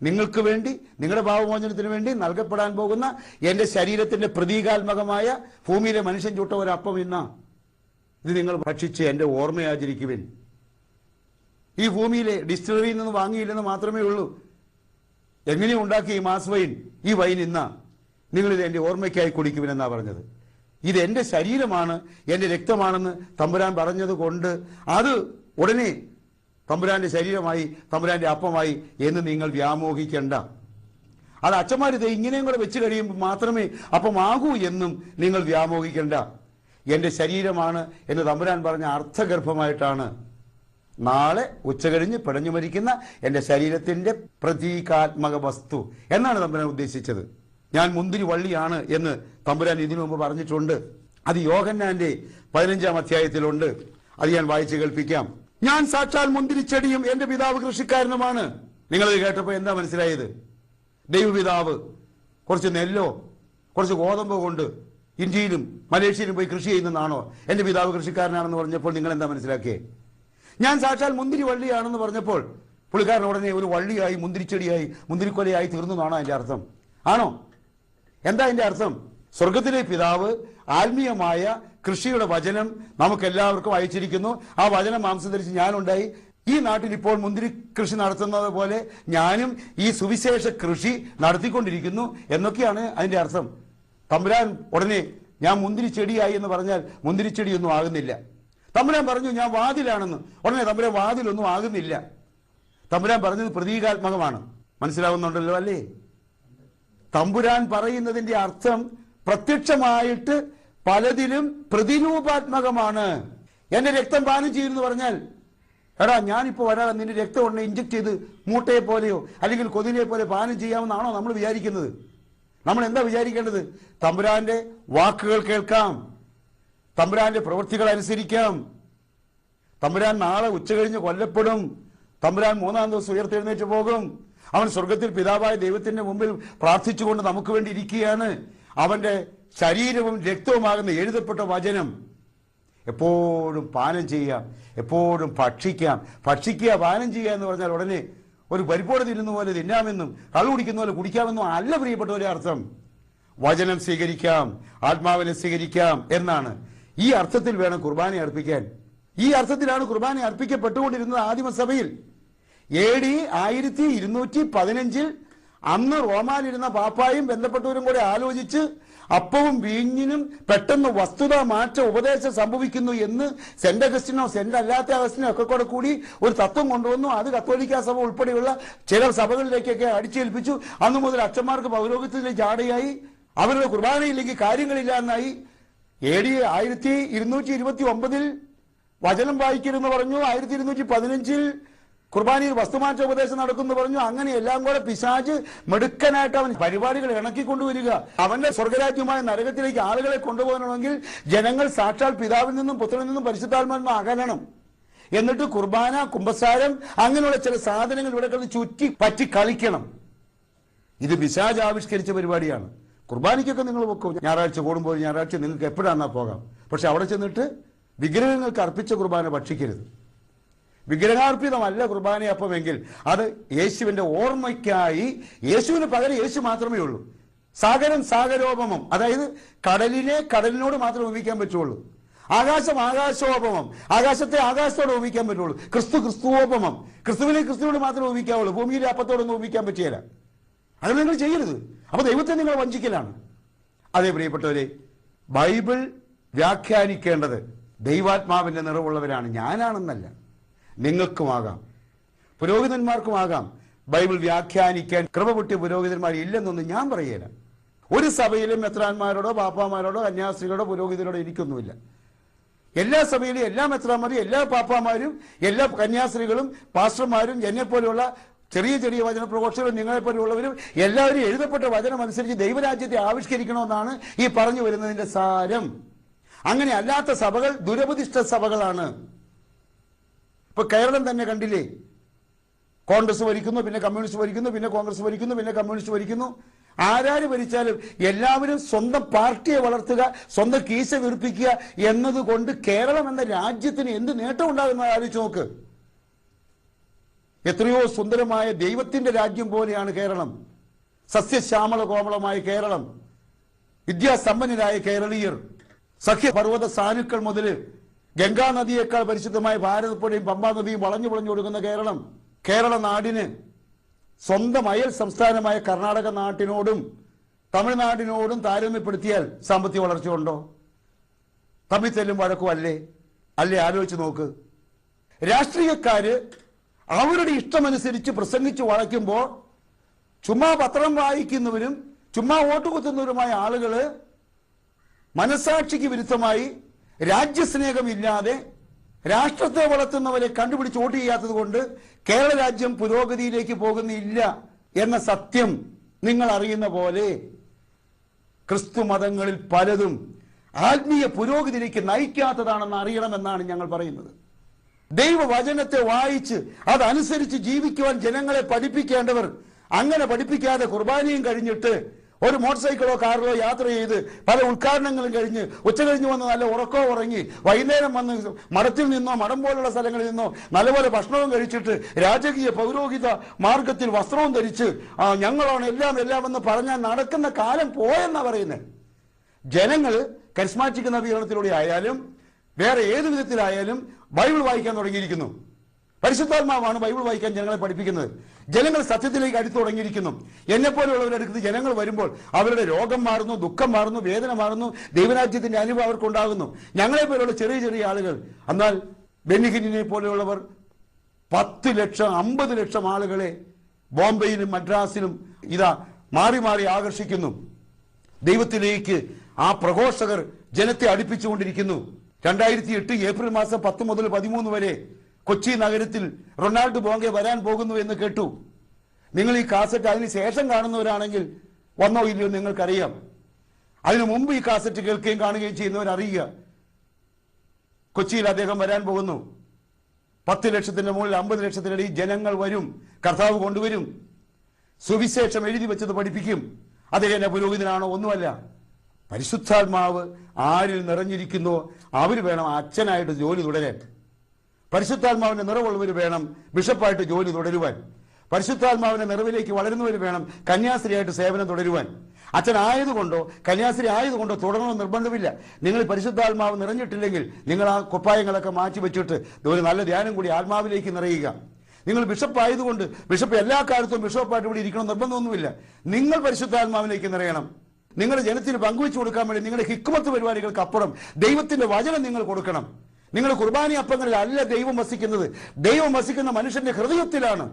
[SPEAKER 1] നിങ്ങൾക്ക് വേണ്ടി, നിങ്ങളുടെ പാപമോചനത്തിന് വേണ്ടി നൽകപ്പെടാൻ പോകുന്ന എൻ്റെ ശരീരത്തിന്റെ പ്രതീകാത്മകമായ ഭൂമിയിലെ മനുഷ്യൻ ചുട്ട ഒരു അപ്പം ഇന്ന ഇത് നിങ്ങൾ ഭക്ഷിച്ച് എൻ്റെ ഓർമ്മയാചരിക്കുവിൻ. ഈ ഭൂമിയിലെ ഡിസ്റ്റിലറിയിൽ നിന്ന് വാങ്ങിയില്ലെന്ന് മാത്രമേ ഉള്ളൂ. എങ്ങനെയും ഉണ്ടാക്കിയ ഈ മാസ് വൈൻ, ഈ വൈൻ ഇന്ന നിങ്ങളിത് എൻ്റെ ഓർമ്മയ്ക്കായി കുടിക്കുവിനെന്നാ പറഞ്ഞത്. ഇത് എൻ്റെ ശരീരമാണ്, എൻ്റെ രക്തമാണെന്ന് തമ്പുരാൻ പറഞ്ഞത് കൊണ്ട് അത് ഉടനെ തമ്പുരാന്റെ ശരീരമായി, തമ്പുരാന്റെ അപ്പമായി എന്ന് നിങ്ങൾ വ്യാമോഹിക്കേണ്ട. അത് അച്ഛന്മാരിത് ഇങ്ങനെയും കൂടെ വെച്ച് കഴിയുമ്പോൾ മാത്രമേ അപ്പമാകൂ എന്നും നിങ്ങൾ വ്യാമോഹിക്കേണ്ട. എൻ്റെ ശരീരമാണ് എന്ന് തമ്പുരാൻ പറഞ്ഞ അർത്ഥഗർഭമായിട്ടാണ് നാളെ ഉച്ചകഴിഞ്ഞ് പിടഞ്ഞു മരിക്കുന്ന എൻ്റെ ശരീരത്തിന്റെ പ്രതീകാത്മക വസ്തു എന്നാണ് തമ്പുരാൻ ഉദ്ദേശിച്ചത്. ഞാൻ മുന്തിരി വള്ളിയാണ് എന്ന് തമ്പുരാൻ ഇതിനു മുമ്പ് പറഞ്ഞിട്ടുണ്ട്. അത് യോഹന്നാന്റെ 15-ാം അധ്യായത്തിലുണ്ട്. അത് ഞാൻ വായിച്ച് കേൾപ്പിക്കാം. ഞാൻ സാക്ഷാൽ മുന്തിരിച്ചെടിയും എന്റെ പിതാവ് കൃഷിക്കാരനുമാണ്. നിങ്ങളത് കേട്ടപ്പോൾ എന്താ മനസ്സിലായത്? ദൈവപിതാവ് കുറച്ച് നെല്ലോ കുറച്ച് ഗോതമ്പോ കൊണ്ട് ഇന്ത്യയിലും മലേഷ്യയിലും പോയി കൃഷി ചെയ്യുന്നതാണോ എന്റെ പിതാവ് കൃഷിക്കാരനാണെന്ന് പറഞ്ഞപ്പോൾ നിങ്ങൾ എന്താ മനസ്സിലാക്കിയേ? ഞാൻ സാക്ഷാൽ മുന്തിരി വള്ളിയാണെന്ന് പറഞ്ഞപ്പോൾ പുള്ളിക്കാരൻ ഉടനെ ഒരു വള്ളിയായി, മുന്തിരിച്ചെടിയായി, മുന്തിരിക്കൊലയായി തീർന്നതാണോ അതിന്റെ അർത്ഥം? ആണോ? എന്താ അതിന്റെ അർത്ഥം? സ്വർഗത്തിലെ പിതാവ് ആത്മീയമായ കൃഷിയുടെ വചനം നമുക്കെല്ലാവർക്കും അയച്ചിരിക്കുന്നു. ആ വചനം മാംസം ധരിച്ച് ഞാനുണ്ടായി. ഈ നാട്ടിൽ ഇപ്പോൾ മുന്തിരി കൃഷി നടത്തുന്നത് പോലെ ഞാനും ഈ സുവിശേഷ കൃഷി നടത്തിക്കൊണ്ടിരിക്കുന്നു എന്നൊക്കെയാണ് അതിന്റെ അർത്ഥം. തമ്പുരാൻ ഉടനെ ഞാൻ മുന്തിരി ചെടിയായി എന്ന് പറഞ്ഞാൽ മുന്തിരിച്ചെടിയൊന്നും ആകുന്നില്ല. തമ്പുരാൻ പറഞ്ഞു ഞാൻ വാതിലാണെന്ന്, ഉടനെ തമ്പുരാൻ വാതിലൊന്നും ആകുന്നില്ല. തമ്പുരാൻ പറഞ്ഞത് പ്രതീകാത്മകമാണ്. മനസ്സിലാവുന്നുണ്ടല്ലോ അല്ലേ? തമ്പുരാൻ പറയുന്നതിന്റെ അർത്ഥം പ്രത്യക്ഷമായിട്ട് പലതിലും പ്രതിരൂപാത്മകമാണ്. എന്റെ രക്തം പാനം ചെയ്യുമെന്ന് പറഞ്ഞാൽ, എടാ ഞാനിപ്പോ വരാതെ നിന്റെ രക്തം ഉടനെ ഇഞ്ചക്ട് ചെയ്ത് മൂട്ടയെ പോലെയോ അല്ലെങ്കിൽ കൊതിനെ പോലെ പാനം ചെയ്യാമെന്നാണോ നമ്മൾ വിചാരിക്കുന്നത്? നമ്മൾ എന്താ വിചാരിക്കേണ്ടത്? തമ്പുരാന്റെ വാക്കുകൾ കേൾക്കാം, തമ്പുരാന്റെ പ്രവൃത്തികൾ അനുസരിക്കാം. തമ്പുരാൻ നാളെ ഉച്ചകഴിഞ്ഞ് കൊല്ലപ്പെടും. തമ്പുരാൻ 3-ാം ദിവസം ഉയർത്തെഴുന്നേറ്റ് പോകും. അവൻ സ്വർഗത്തിൽ പിതാവായ ദൈവത്തിന്റെ മുമ്പിൽ പ്രാർത്ഥിച്ചുകൊണ്ട് നമുക്ക് വേണ്ടി ഇരിക്കുകയാണ്. അവന്റെ ശരീരവും രക്തവുമാകുന്ന എഴുതപ്പെട്ട വചനം എപ്പോഴും പാനം ചെയ്യാം, എപ്പോഴും ഭക്ഷിക്കാം. ഭക്ഷിക്കുക, പാനം ചെയ്യുക എന്ന് പറഞ്ഞാൽ ഉടനെ ഒരു പരിപ്പോട് തിന്നുന്ന പോലെ തിന്നാമെന്നും കള്ളു കുടിക്കുന്ന പോലെ കുടിക്കാമെന്നും അല്ല പ്രിയപ്പെട്ടവരെ അർത്ഥം. വചനം സ്വീകരിക്കാം, ആത്മാവിനെ സ്വീകരിക്കാം എന്നാണ്. ഈ അർത്ഥത്തിൽ വേണം കുർബാന അർപ്പിക്കാൻ. ഈ അർത്ഥത്തിലാണ് കുർബാന അർപ്പിക്കപ്പെട്ടുകൊണ്ടിരുന്നത് ആദിമസഭയിൽ. AD 1215 അന്ന് റോമാലിരുന്ന പാപ്പായും ബന്ധപ്പെട്ടവരും കൂടെ ആലോചിച്ച് അപ്പവും വീഞ്ഞിനും പെട്ടെന്ന് വസ്തുതാ മാറ്റ ഉപദേശം സംഭവിക്കുന്നു എന്ന് സെന്റ് അഗസ്റ്റിനോ സെന്റ് അല്ലാത്ത അഗസ്റ്റിനോ ഒക്കെ കൂടെ കൂടി ഒരു തത്വം കൊണ്ടുവന്നു. അത് കത്തോലിക്ക സഭ ഉൾപ്പെടെയുള്ള ചില സഭകളിലേക്കൊക്കെ അടിച്ചേൽപ്പിച്ചു. അന്നു മുതൽ അച്ഛന്മാർക്ക് പൗരോഹിത്യത്തിലേക്ക് ജാടയായി, അവരുടെ കുർബാനയിലേക്ക് കാര്യങ്ങളില്ല എന്നായി. AD 1229 വചനം വായിക്കരുതെന്ന് പറഞ്ഞു. 1215 കുർബാനയിൽ വസ്തുമാറ്റ ഉപദേശം നടക്കുന്നു പറഞ്ഞു. അങ്ങനെ എല്ലാം കൂടെ പിശാച് മെടുക്കനായിട്ട് അവൻ പരിപാടികൾ ഇണക്കിക്കൊണ്ടുവരിക. അവന്റെ സ്വർഗരാജ്യമായ നരകത്തിലേക്ക് ആളുകളെ കൊണ്ടുപോകണമെങ്കിൽ ജനങ്ങൾ സാക്ഷാൽ പിതാവിൽ നിന്നും പുത്രനിൽ നിന്നും പരിശുദ്ധാത്മാവിൽ അകലണം. എന്നിട്ട് കുർബാന, കുമ്പസാരം, അങ്ങനെയുള്ള ചില സാധനങ്ങൾ ഇവിടെ കിടന്ന് ചുറ്റി പറ്റി കളിക്കണം. ഇത് പിശാച് ആവിഷ്കരിച്ച പരിപാടിയാണ്. കുർബാനയ്ക്കൊക്കെ നിങ്ങൾ വെക്കും, ഞായറാഴ്ച കൂടുമ്പോൾ ഞായറാഴ്ച നിങ്ങൾക്ക് എപ്പോഴാന്നാ പോകാം. പക്ഷെ അവിടെ ചെന്നിട്ട് വിഗ്രഹങ്ങൾക്ക് അർപ്പിച്ച കുർബാന ഭക്ഷിക്കരുത്. വിഗ്രഹാർപ്പിതമല്ല കുർബാനയപ്പമെങ്കിൽ അത് യേശുവിന്റെ ഓർമ്മയ്ക്കായി, യേശുവിന് പകരം യേശു മാത്രമേ ഉള്ളൂ. സാഗരം സാഗരോപമം, അതായത് കടലിനെ കടലിനോട് മാത്രമേ ഉപമിക്കാൻ പറ്റുള്ളൂ. ആകാശം ആകാശോപമം, ആകാശത്തെ ആകാശത്തോട് ഉപമിക്കാൻ പറ്റുള്ളൂ. ക്രിസ്തു ക്രിസ്തുവോപമം, ക്രിസ്തുവിനെ ക്രിസ്തുവിനോട് മാത്രമേ ഉപമിക്കാവുള്ളൂ. ഭൂമിയിലെ അപ്പത്തോടൊന്നും ഉപമിക്കാൻ പറ്റിയല്ല. അത് നിങ്ങൾ ചെയ്യരുത്. അപ്പൊ ദൈവത്തെ നിങ്ങൾ വഞ്ചിക്കലാണ്. അതേ പ്രിയപ്പെട്ടവരെ, ബൈബിൾ വ്യാഖ്യാനിക്കേണ്ടത് ദൈവാത്മാവിന്റെ നിറവുള്ളവരാണ്. ഞാനാണെന്നല്ല, നിങ്ങൾക്കുമാകാം, പുരോഹിതന്മാർക്കുമാകാം. ബൈബിൾ വ്യാഖ്യാനിക്കാൻ കൃപ പൊട്ടിയ പുരോഹിതന്മാർ ഇല്ലെന്നൊന്നും ഞാൻ പറയുകയില്ല. ഒരു സഭയിലും മെത്രാന്മാരോടോ പാപ്പാമാരോടോ കന്യാസ്ത്രീകളോടോ പുരോഹിതരോടോ എനിക്കൊന്നുമില്ല. എല്ലാ സഭയിലും എല്ലാ മെത്രാന്മാരും എല്ലാ പാപ്പാമാരും എല്ലാ കന്യാസ്ത്രീകളും പാസ്റ്റർമാരും എന്നെ പോലെയുള്ള ചെറിയ ചെറിയ വചന പ്രഘോഷകരും നിങ്ങളെപ്പോലുള്ളവരും എല്ലാവരും എഴുതപ്പെട്ട വചനം അനുസരിച്ച് ദൈവരാജ്യത്തെ ആവിഷ്കരിക്കണമെന്നാണ് ഈ പറഞ്ഞു വരുന്നതിന്റെ സാരം. അങ്ങനെ അല്ലാത്ത സഭകൾ ദുരപതിഷ്ഠ സഭകളാണ്. ഇപ്പൊ കേരളം തന്നെ കണ്ടില്ലേ, കോൺഗ്രസ് ഭരിക്കുന്നു, പിന്നെ കമ്മ്യൂണിസ്റ്റ് ഭരിക്കുന്നു, പിന്നെ കോൺഗ്രസ് ഭരിക്കുന്നു, പിന്നെ കമ്മ്യൂണിസ്റ്റ് ഭരിക്കുന്നു. ആരാര് ഭരിച്ചാലും എല്ലാവരും സ്വന്തം പാർട്ടിയെ വളർത്തുക, സ്വന്തം കീശ വീർപ്പിക്കുക എന്നതുകൊണ്ട് കേരളം എന്ന രാജ്യത്തിന് എന്ത് നേട്ടം ഉണ്ടാകുന്ന ആലോചിച്ച് നോക്ക്. എത്രയോ സുന്ദരമായ ദൈവത്തിന്റെ രാജ്യം പോലെയാണ് കേരളം. സസ്യശ്യാമള കോമളമായ കേരളം, വിദ്യാസമ്പന്നരായ കേരളീയർ, സഖ്യപർവ്വത സാനുക്കൾ മുതൽ ഗംഗാ നദിയേക്കാൾ പരിശുദ്ധമായ ഭാരതപ്പുഴയും പമ്പാ നദിയും വളഞ്ഞു വളഞ്ഞു കൊടുക്കുന്ന കേരളം. കേരള നാടിന് സ്വന്തം അയൽ സംസ്ഥാനമായ കർണാടക നാട്ടിനോടും തമിഴ്നാടിനോടും താരതമ്യപ്പെടുത്തിയാൽ സാമ്പത്തിക വളർച്ച ഉണ്ടോ? തമ്മിൽ തെല്ലും വഴക്കും അല്ലേ? ആലോചിച്ച് നോക്ക്. രാഷ്ട്രീയക്കാര് അവരുടെ ഇഷ്ടമനുസരിച്ച് പ്രസംഗിച്ച് വളയ്ക്കുമ്പോൾ ചുമ്മാ പത്രം വായിക്കുന്നവരും ചുമ്മാ വോട്ട് കുത്തുന്നവരുമായ ആളുകള് മനസാക്ഷിക്ക് വിരുദ്ധമായി രാജ്യസ്നേഹമില്ലാതെ രാഷ്ട്രത്തെ വളർത്തുന്നവരെ കണ്ടുപിടിച്ച് വോട്ട് ചെയ്യാത്തത് കൊണ്ട് കേരള രാജ്യം പുരോഗതിയിലേക്ക് പോകുന്നില്ല എന്ന സത്യം നിങ്ങൾ അറിയുന്ന പോലെ ക്രിസ്തു മതങ്ങളിൽ പലതും ആത്മീയ പുരോഗതിയിലേക്ക് നയിക്കാത്തതാണെന്ന് അറിയണമെന്നാണ് ഞങ്ങൾ പറയുന്നത്. ദൈവവചനത്തെ വായിച്ച് അതനുസരിച്ച് ജീവിക്കുവാൻ ജനങ്ങളെ പഠിപ്പിക്കേണ്ടവർ അങ്ങനെ പഠിപ്പിക്കാതെ കുർബാനയും കഴിഞ്ഞിട്ട് ഒരു മോട്ടോർ സൈക്കിളോ കാറിലോ യാത്ര ചെയ്ത് പല ഉദ്ഘാടനങ്ങളും കഴിഞ്ഞ് ഉച്ച കഴിഞ്ഞ് വന്ന് നല്ല ഉറക്കോ ഉറങ്ങി വൈകുന്നേരം വന്ന് മഠത്തിൽ നിന്നോ മഠം പോലുള്ള സ്ഥലങ്ങളിൽ നിന്നോ നല്ലപോലെ ഭക്ഷണവും കഴിച്ചിട്ട് രാജകീയ പൗരോഹിത മാർഗത്തിൽ വസ്ത്രവും ധരിച്ച് ഞങ്ങളാണ് എല്ലാം എന്ന് പറഞ്ഞാൽ നടക്കുന്ന കാലം പോയെന്നാ പറയുന്നത്. ജനങ്ങൾ കരിസ്മാറ്റിക് നവീകരണത്തിലൂടെ ആയാലും വേറെ ഏത് വിധത്തിലായാലും ബൈബിൾ വായിക്കാൻ തുടങ്ങിയിരിക്കുന്നു. പരിശുദ്ധാത്മാവാണ് ബൈബിൾ വായിക്കാൻ ജനങ്ങളെ പഠിപ്പിക്കുന്നത്. ജനങ്ങൾ സത്യത്തിലേക്ക് അടുത്തു തുടങ്ങിയിരിക്കുന്നു. എന്നെപ്പോലെയുള്ളവരുടെ അടുത്ത് ജനങ്ങൾ വരുമ്പോൾ അവരുടെ രോഗം മാറുന്നു, ദുഃഖം മാറുന്നു, വേദന മാറുന്നു, ദൈവരാജ്യത്തിന്റെ അനുഭവം അവർക്കുണ്ടാകുന്നു. ഞങ്ങളെ പോലെയുള്ള ചെറിയ ചെറിയ ആളുകൾ, എന്നാൽ ബെന്നിഹിനെ പോലെയുള്ളവർ 10 ലക്ഷം 50 ലക്ഷം ആളുകളെ ബോംബെയിലും മദ്രാസിലും ഇതാ മാറി മാറി ആകർഷിക്കുന്നു. ദൈവത്തിലേക്ക് ആ പ്രഘോഷകർ ജനത്തെ അടുപ്പിച്ചുകൊണ്ടിരിക്കുന്നു. 2008 ഏപ്രിൽ മാസം 10 മുതൽ 13 വരെ കൊച്ചി നഗരത്തിൽ റൊണാൾഡ് ബോംഗെ വരാൻ പോകുന്നു എന്ന് കേട്ടു. നിങ്ങൾ ഈ കാസറ്റ് അതിന് ശേഷം കാണുന്നവരാണെങ്കിൽ വന്നോ ഇല്ലയോ നിങ്ങൾക്കറിയാം. അതിനു മുമ്പ് ഈ കാസറ്റ് കേൾക്കുകയും കാണുകയും ചെയ്യുന്നവരറിയുക. കൊച്ചിയിൽ അദ്ദേഹം വരാൻ പോകുന്നു. 10 ലക്ഷത്തിന്റെ മുകളിൽ 50 ലക്ഷത്തിനിടയിൽ ജനങ്ങൾ വരും. കർത്താവ് കൊണ്ടുവരും. സുവിശേഷം എഴുതി വെച്ചത് പഠിപ്പിക്കും. അദ്ദേഹം പുരോഹിതനാണോ? ഒന്നുമല്ല. പരിശുദ്ധാത്മാവ് ആരിൽ നിറഞ്ഞിരിക്കുന്നോ അവർ വേണം അച്ഛനായിട്ട് ജോലി തുടരാൻ. പരിശുദ്ധാത്മാവിന്റെ നിറവുള്ളവർ വേണം ബിഷപ്പായിട്ട് ജോലി തുടരുവാൻ. പരിശുദ്ധാത്മാവിന്റെ നിറവിലേക്ക് വളരുന്നവർ വേണം കന്യാസ്ത്രീയായിട്ട് സേവനം തുടരുവാൻ. അച്ഛനായതുകൊണ്ടോ കന്യാസ്ത്രീ ആയതുകൊണ്ടോ തുടരണമെന്ന് നിർബന്ധമില്ല. നിങ്ങൾ പരിശുദ്ധാത്മാവ് നിറഞ്ഞിട്ടില്ലെങ്കിൽ നിങ്ങൾ ആ കുപ്പായങ്ങളൊക്കെ മാറ്റി വെച്ചിട്ട് ഒരു നല്ല ധ്യാനം കൂടി ആത്മാവിലേക്ക് നിറയുക. നിങ്ങൾ ബിഷപ്പ് ആയതുകൊണ്ട് ബിഷപ്പ് എല്ലാ കാലത്തും ബിഷപ്പായിട്ട് ഇവിടെ ഇരിക്കണം നിർബന്ധമൊന്നുമില്ല. നിങ്ങൾ പരിശുദ്ധാത്മാവിലേക്ക് നിറയണം. നിങ്ങളുടെ ജനത്തിന് പങ്കുവെച്ചു കൊടുക്കാൻ വേണ്ടി നിങ്ങളുടെ ഹിക്മത്ത് പരിപാടികൾക്ക് അപ്പുറം ദൈവത്തിന്റെ വചനം നിങ്ങൾ കൊടുക്കണം. നിങ്ങൾ കുർബാനി അപ്പങ്ങളിലല്ല ദൈവം വസിക്കുന്നത്. ദൈവം വസിക്കുന്ന മനുഷ്യന്റെ ഹൃദയത്തിലാണ്.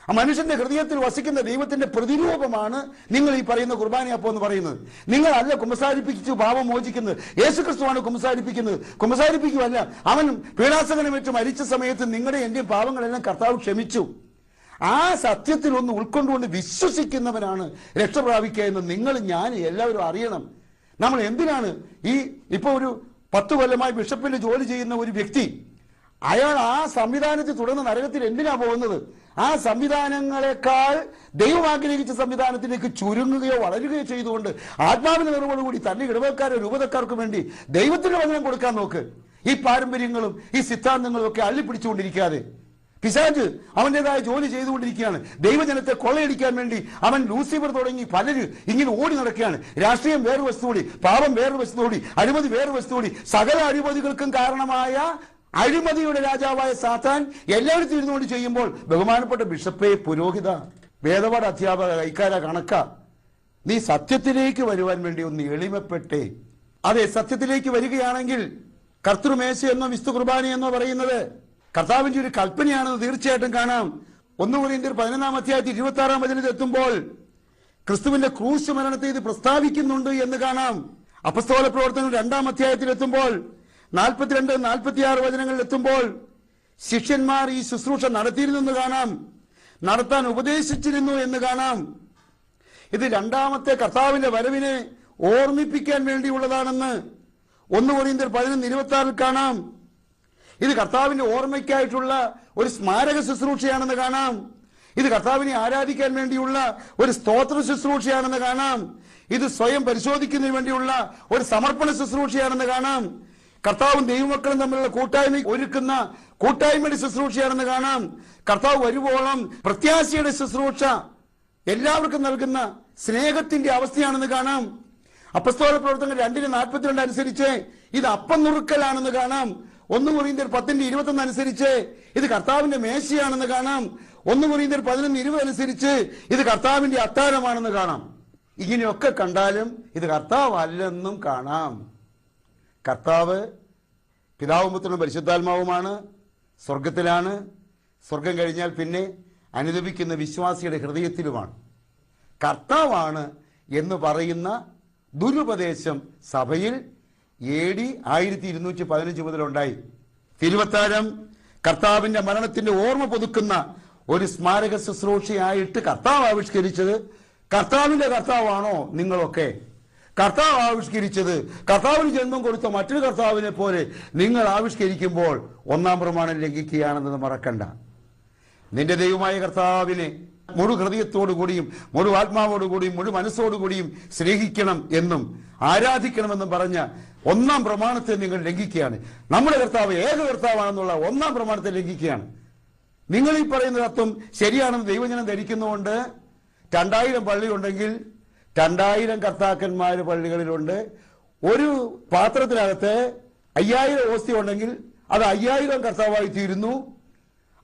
[SPEAKER 1] ആ മനുഷ്യന്റെ ഹൃദയത്തിൽ വസിക്കുന്ന ദൈവത്തിന്റെ പ്രതിരൂപമാണ് നിങ്ങൾ ഈ പറയുന്ന കുർബാനി അപ്പം എന്ന് പറയുന്നത്. നിങ്ങളല്ല കുമ്പസാരിപ്പിച്ചു പാപം മോചിക്കുന്നത്. യേശുക്രിസ്തുവാണ് കുമ്പസാരിപ്പിക്കുന്നത്. കുമ്പസാരിപ്പിക്കുവല്ല, അവൻ പീഡാസകനമേറ്റ് മരിച്ച സമയത്ത് നിങ്ങളുടെ എന്റെയും പാപങ്ങളെല്ലാം കർത്താവ് ക്ഷമിച്ചു. ആ സത്യത്തിൽ ഒന്ന് ഉൾക്കൊണ്ടുകൊണ്ട് വിശ്വസിക്കുന്നവനാണ് രക്ഷ പ്രാപിക്കുക എന്ന് നിങ്ങൾ ഞാൻ എല്ലാവരും അറിയണം. നമ്മൾ എന്തിനാണ് ഇപ്പൊ ഒരു 10 കൊല്ലമായി ബിഷപ്പിന്റെ ജോലി ചെയ്യുന്ന ഒരു വ്യക്തി അയാൾ ആ സംവിധാനത്തിൽ തുടർന്ന് നരകത്തിൽ എന്തിനാ പോകുന്നത്? ആ സംവിധാനങ്ങളെക്കാൾ ദൈവം ആഗ്രഹിച്ച സംവിധാനത്തിലേക്ക് ചുരുങ്ങുകയോ വളരുകയോ ചെയ്തുകൊണ്ട് ആത്മാവിന്റെ നിറവോടുകൂടി തന്നെ ഇടവക്കാരോ രൂപതക്കാർക്കും വേണ്ടി ദൈവത്തിന്റെ വചനം കൊടുക്കാൻ നോക്ക്. ഈ പാരമ്പര്യങ്ങളും ഈ സിദ്ധാന്തങ്ങളും ഒക്കെ അള്ളിപ്പിടിച്ചുകൊണ്ടിരിക്കാതെ പിശാച് അവന്റേതായ ജോലി ചെയ്തുകൊണ്ടിരിക്കുകയാണ്. ദൈവജനത്തെ കൊള്ളയടിക്കാൻ വേണ്ടി അവൻ ലൂസിഫർ തുടങ്ങി പലരും ഇങ്ങനെ ഓടി നടക്കുകയാണ്. രാഷ്ട്രീയം വേറെ വസ്തുകൂടി, പാപം വേറെ വസ്തുകൂടി, അഴിമതി വേറെ വസ്തുകൂടി, സകല അഴിമതികൾക്കും കാരണമായ അഴിമതിയുടെ രാജാവായ സാത്താൻ എല്ലായിടത്തും ഇരുന്നുകൊണ്ട് ചെയ്യുമ്പോൾ ബഹുമാനപ്പെട്ട ബിഷപ്പേ, പുരോഹിത, വേദപാഠ അധ്യാപക, കൈക്കാര, കണക്ക, നീ സത്യത്തിലേക്ക് വരുവാൻ വേണ്ടി ഒന്ന് എളിമപ്പെട്ടേ. അതെ, സത്യത്തിലേക്ക് വരികയാണെങ്കിൽ കർത്തൃമേശയെന്നോ വിശുദ്ധ കുർബാനയെന്നോ പറയുന്നത് കർത്താവിന്റെ ഒരു കൽപ്പനയാണെന്ന് തീർച്ചയായിട്ടും കാണാം. 1 കൊരിന്ത്യർ 11-ാം അധ്യായത്തിൽ 26-ാം വചനത്തിൽ എത്തുമ്പോൾ ക്രിസ്തുവിന്റെ ക്രൂശ് മരണത്തെ ഇത് പ്രസ്താവിക്കുന്നുണ്ട് എന്ന് കാണാം. അപ്പസ്തോല പ്രവർത്തനം 2-ാം അധ്യായത്തിൽ എത്തുമ്പോൾ 42-46 വചനങ്ങളിൽ എത്തുമ്പോൾ ശിഷ്യന്മാർ ഈ ശുശ്രൂഷ നടത്തിയിരുന്നെന്ന് കാണാം. നടത്താൻ ഉപദേശിച്ചിരുന്നു എന്ന് കാണാം. ഇത് രണ്ടാമത്തെ കർത്താവിന്റെ വരവിനെ ഓർമ്മിപ്പിക്കാൻ വേണ്ടിയുള്ളതാണെന്ന് 1 കൊരിന്ത്യർ 11:26 കാണാം. ഇത് കർത്താവിന്റെ ഓർമ്മയ്ക്കായിട്ടുള്ള ഒരു സ്മാരക ശുശ്രൂഷയാണെന്ന് കാണാം. ഇത് കർത്താവിനെ ആരാധിക്കാൻ വേണ്ടിയുള്ള ഒരു സ്തോത്ര ശുശ്രൂഷയാണെന്ന് കാണാം. ഇത് സ്വയം പരിശോധിക്കുന്നതിന് വേണ്ടിയുള്ള ഒരു സമർപ്പണ ശുശ്രൂഷയാണെന്ന് കാണാം. കർത്താവും ദൈവമക്കളും തമ്മിലുള്ള കൂട്ടായ്മ ഒരുക്കുന്ന കൂട്ടായ്മയുടെ ശുശ്രൂഷയാണെന്ന് കാണാം. കർത്താവ് വരുവോളം പ്രത്യാശയുടെ ശുശ്രൂഷ എല്ലാവർക്കും നൽകുന്ന സ്നേഹത്തിന്റെ അവസ്ഥയാണെന്ന് കാണാം. അപ്പസ്തോല പ്രവർത്തനങ്ങൾ 2:42 അനുസരിച്ച് ഇത് അപ്പം നുറുക്കലാണെന്ന് കാണാം. 1 കൊരിന്ത്യർ 10:21 അനുസരിച്ച് ഇത് കർത്താവിന്റെ മേശയാണെന്ന് കാണാം. 1 കൊരിന്ത്യർ 11:20 അനുസരിച്ച് ഇത് കർത്താവിന്റെ അത്താഴമാണെന്ന് കാണാം. ഇങ്ങനെയൊക്കെ കണ്ടാലും ഇത് കർത്താവ് അല്ലെന്നും കാണാം. കർത്താവ് പിതാവും പുത്രനും പരിശുദ്ധാത്മാവുമാണ്, സ്വർഗത്തിലാണ്. സ്വർഗം കഴിഞ്ഞാൽ പിന്നെ അനുദപിക്കുന്ന വിശ്വാസിയുടെ ഹൃദയത്തിലുമാണ്. കർത്താവാണ് എന്ന് പറയുന്ന ദുരുപദേശം സഭയിൽ AD 1215 മുതലുണ്ടായി. തിരുവത്താഴം കർത്താവിന്റെ മരണത്തിന്റെ ഓർമ്മ പുതുക്കുന്ന ഒരു സ്മാരക ശുശ്രൂഷയായിട്ട് കർത്താവ് ആവിഷ്കരിച്ചത് കർത്താവിന്റെ കർത്താവാണോ നിങ്ങളൊക്കെ? കർത്താവ് ആവിഷ്കരിച്ചത് കർത്താവിന് ജന്മം കൊടുത്ത മറ്റൊരു കർത്താവിനെ പോലെ നിങ്ങൾ ആവിഷ്കരിക്കുമ്പോൾ 1-ാം പ്രമാണം ലംഘിക്കുകയാണെന്നത് മറക്കണ്ട. നിന്റെ ദൈവമായ കർത്താവിനെ മുഴു ഹൃദയത്തോടുകൂടിയും മുഴു ആത്മാവോടുകൂടിയും മുഴു മനസ്സോടുകൂടിയും സ്നേഹിക്കണം എന്നും ആരാധിക്കണമെന്നും പറഞ്ഞ 1-ാം പ്രമാണത്തെ നിങ്ങൾ ലംഘിക്കുകയാണ്. നമ്മുടെ കർത്താവ് ഏക കർത്താവാണെന്നുള്ള 1-ാം പ്രമാണത്തെ ലംഘിക്കുകയാണ്. നിങ്ങൾ ഈ പറയുന്ന തത്വം ശരിയാണെന്ന് ദൈവജനം ധരിക്കുന്നതുകൊണ്ട് 2000 പള്ളിയുണ്ടെങ്കിൽ 2000 കർത്താക്കന്മാർ പള്ളികളിലുണ്ട്. ഒരു പാത്രത്തിനകത്ത് 5000 ഓസ്തി ഉണ്ടെങ്കിൽ അത് 5000 കർത്താവായി തീരുന്നു.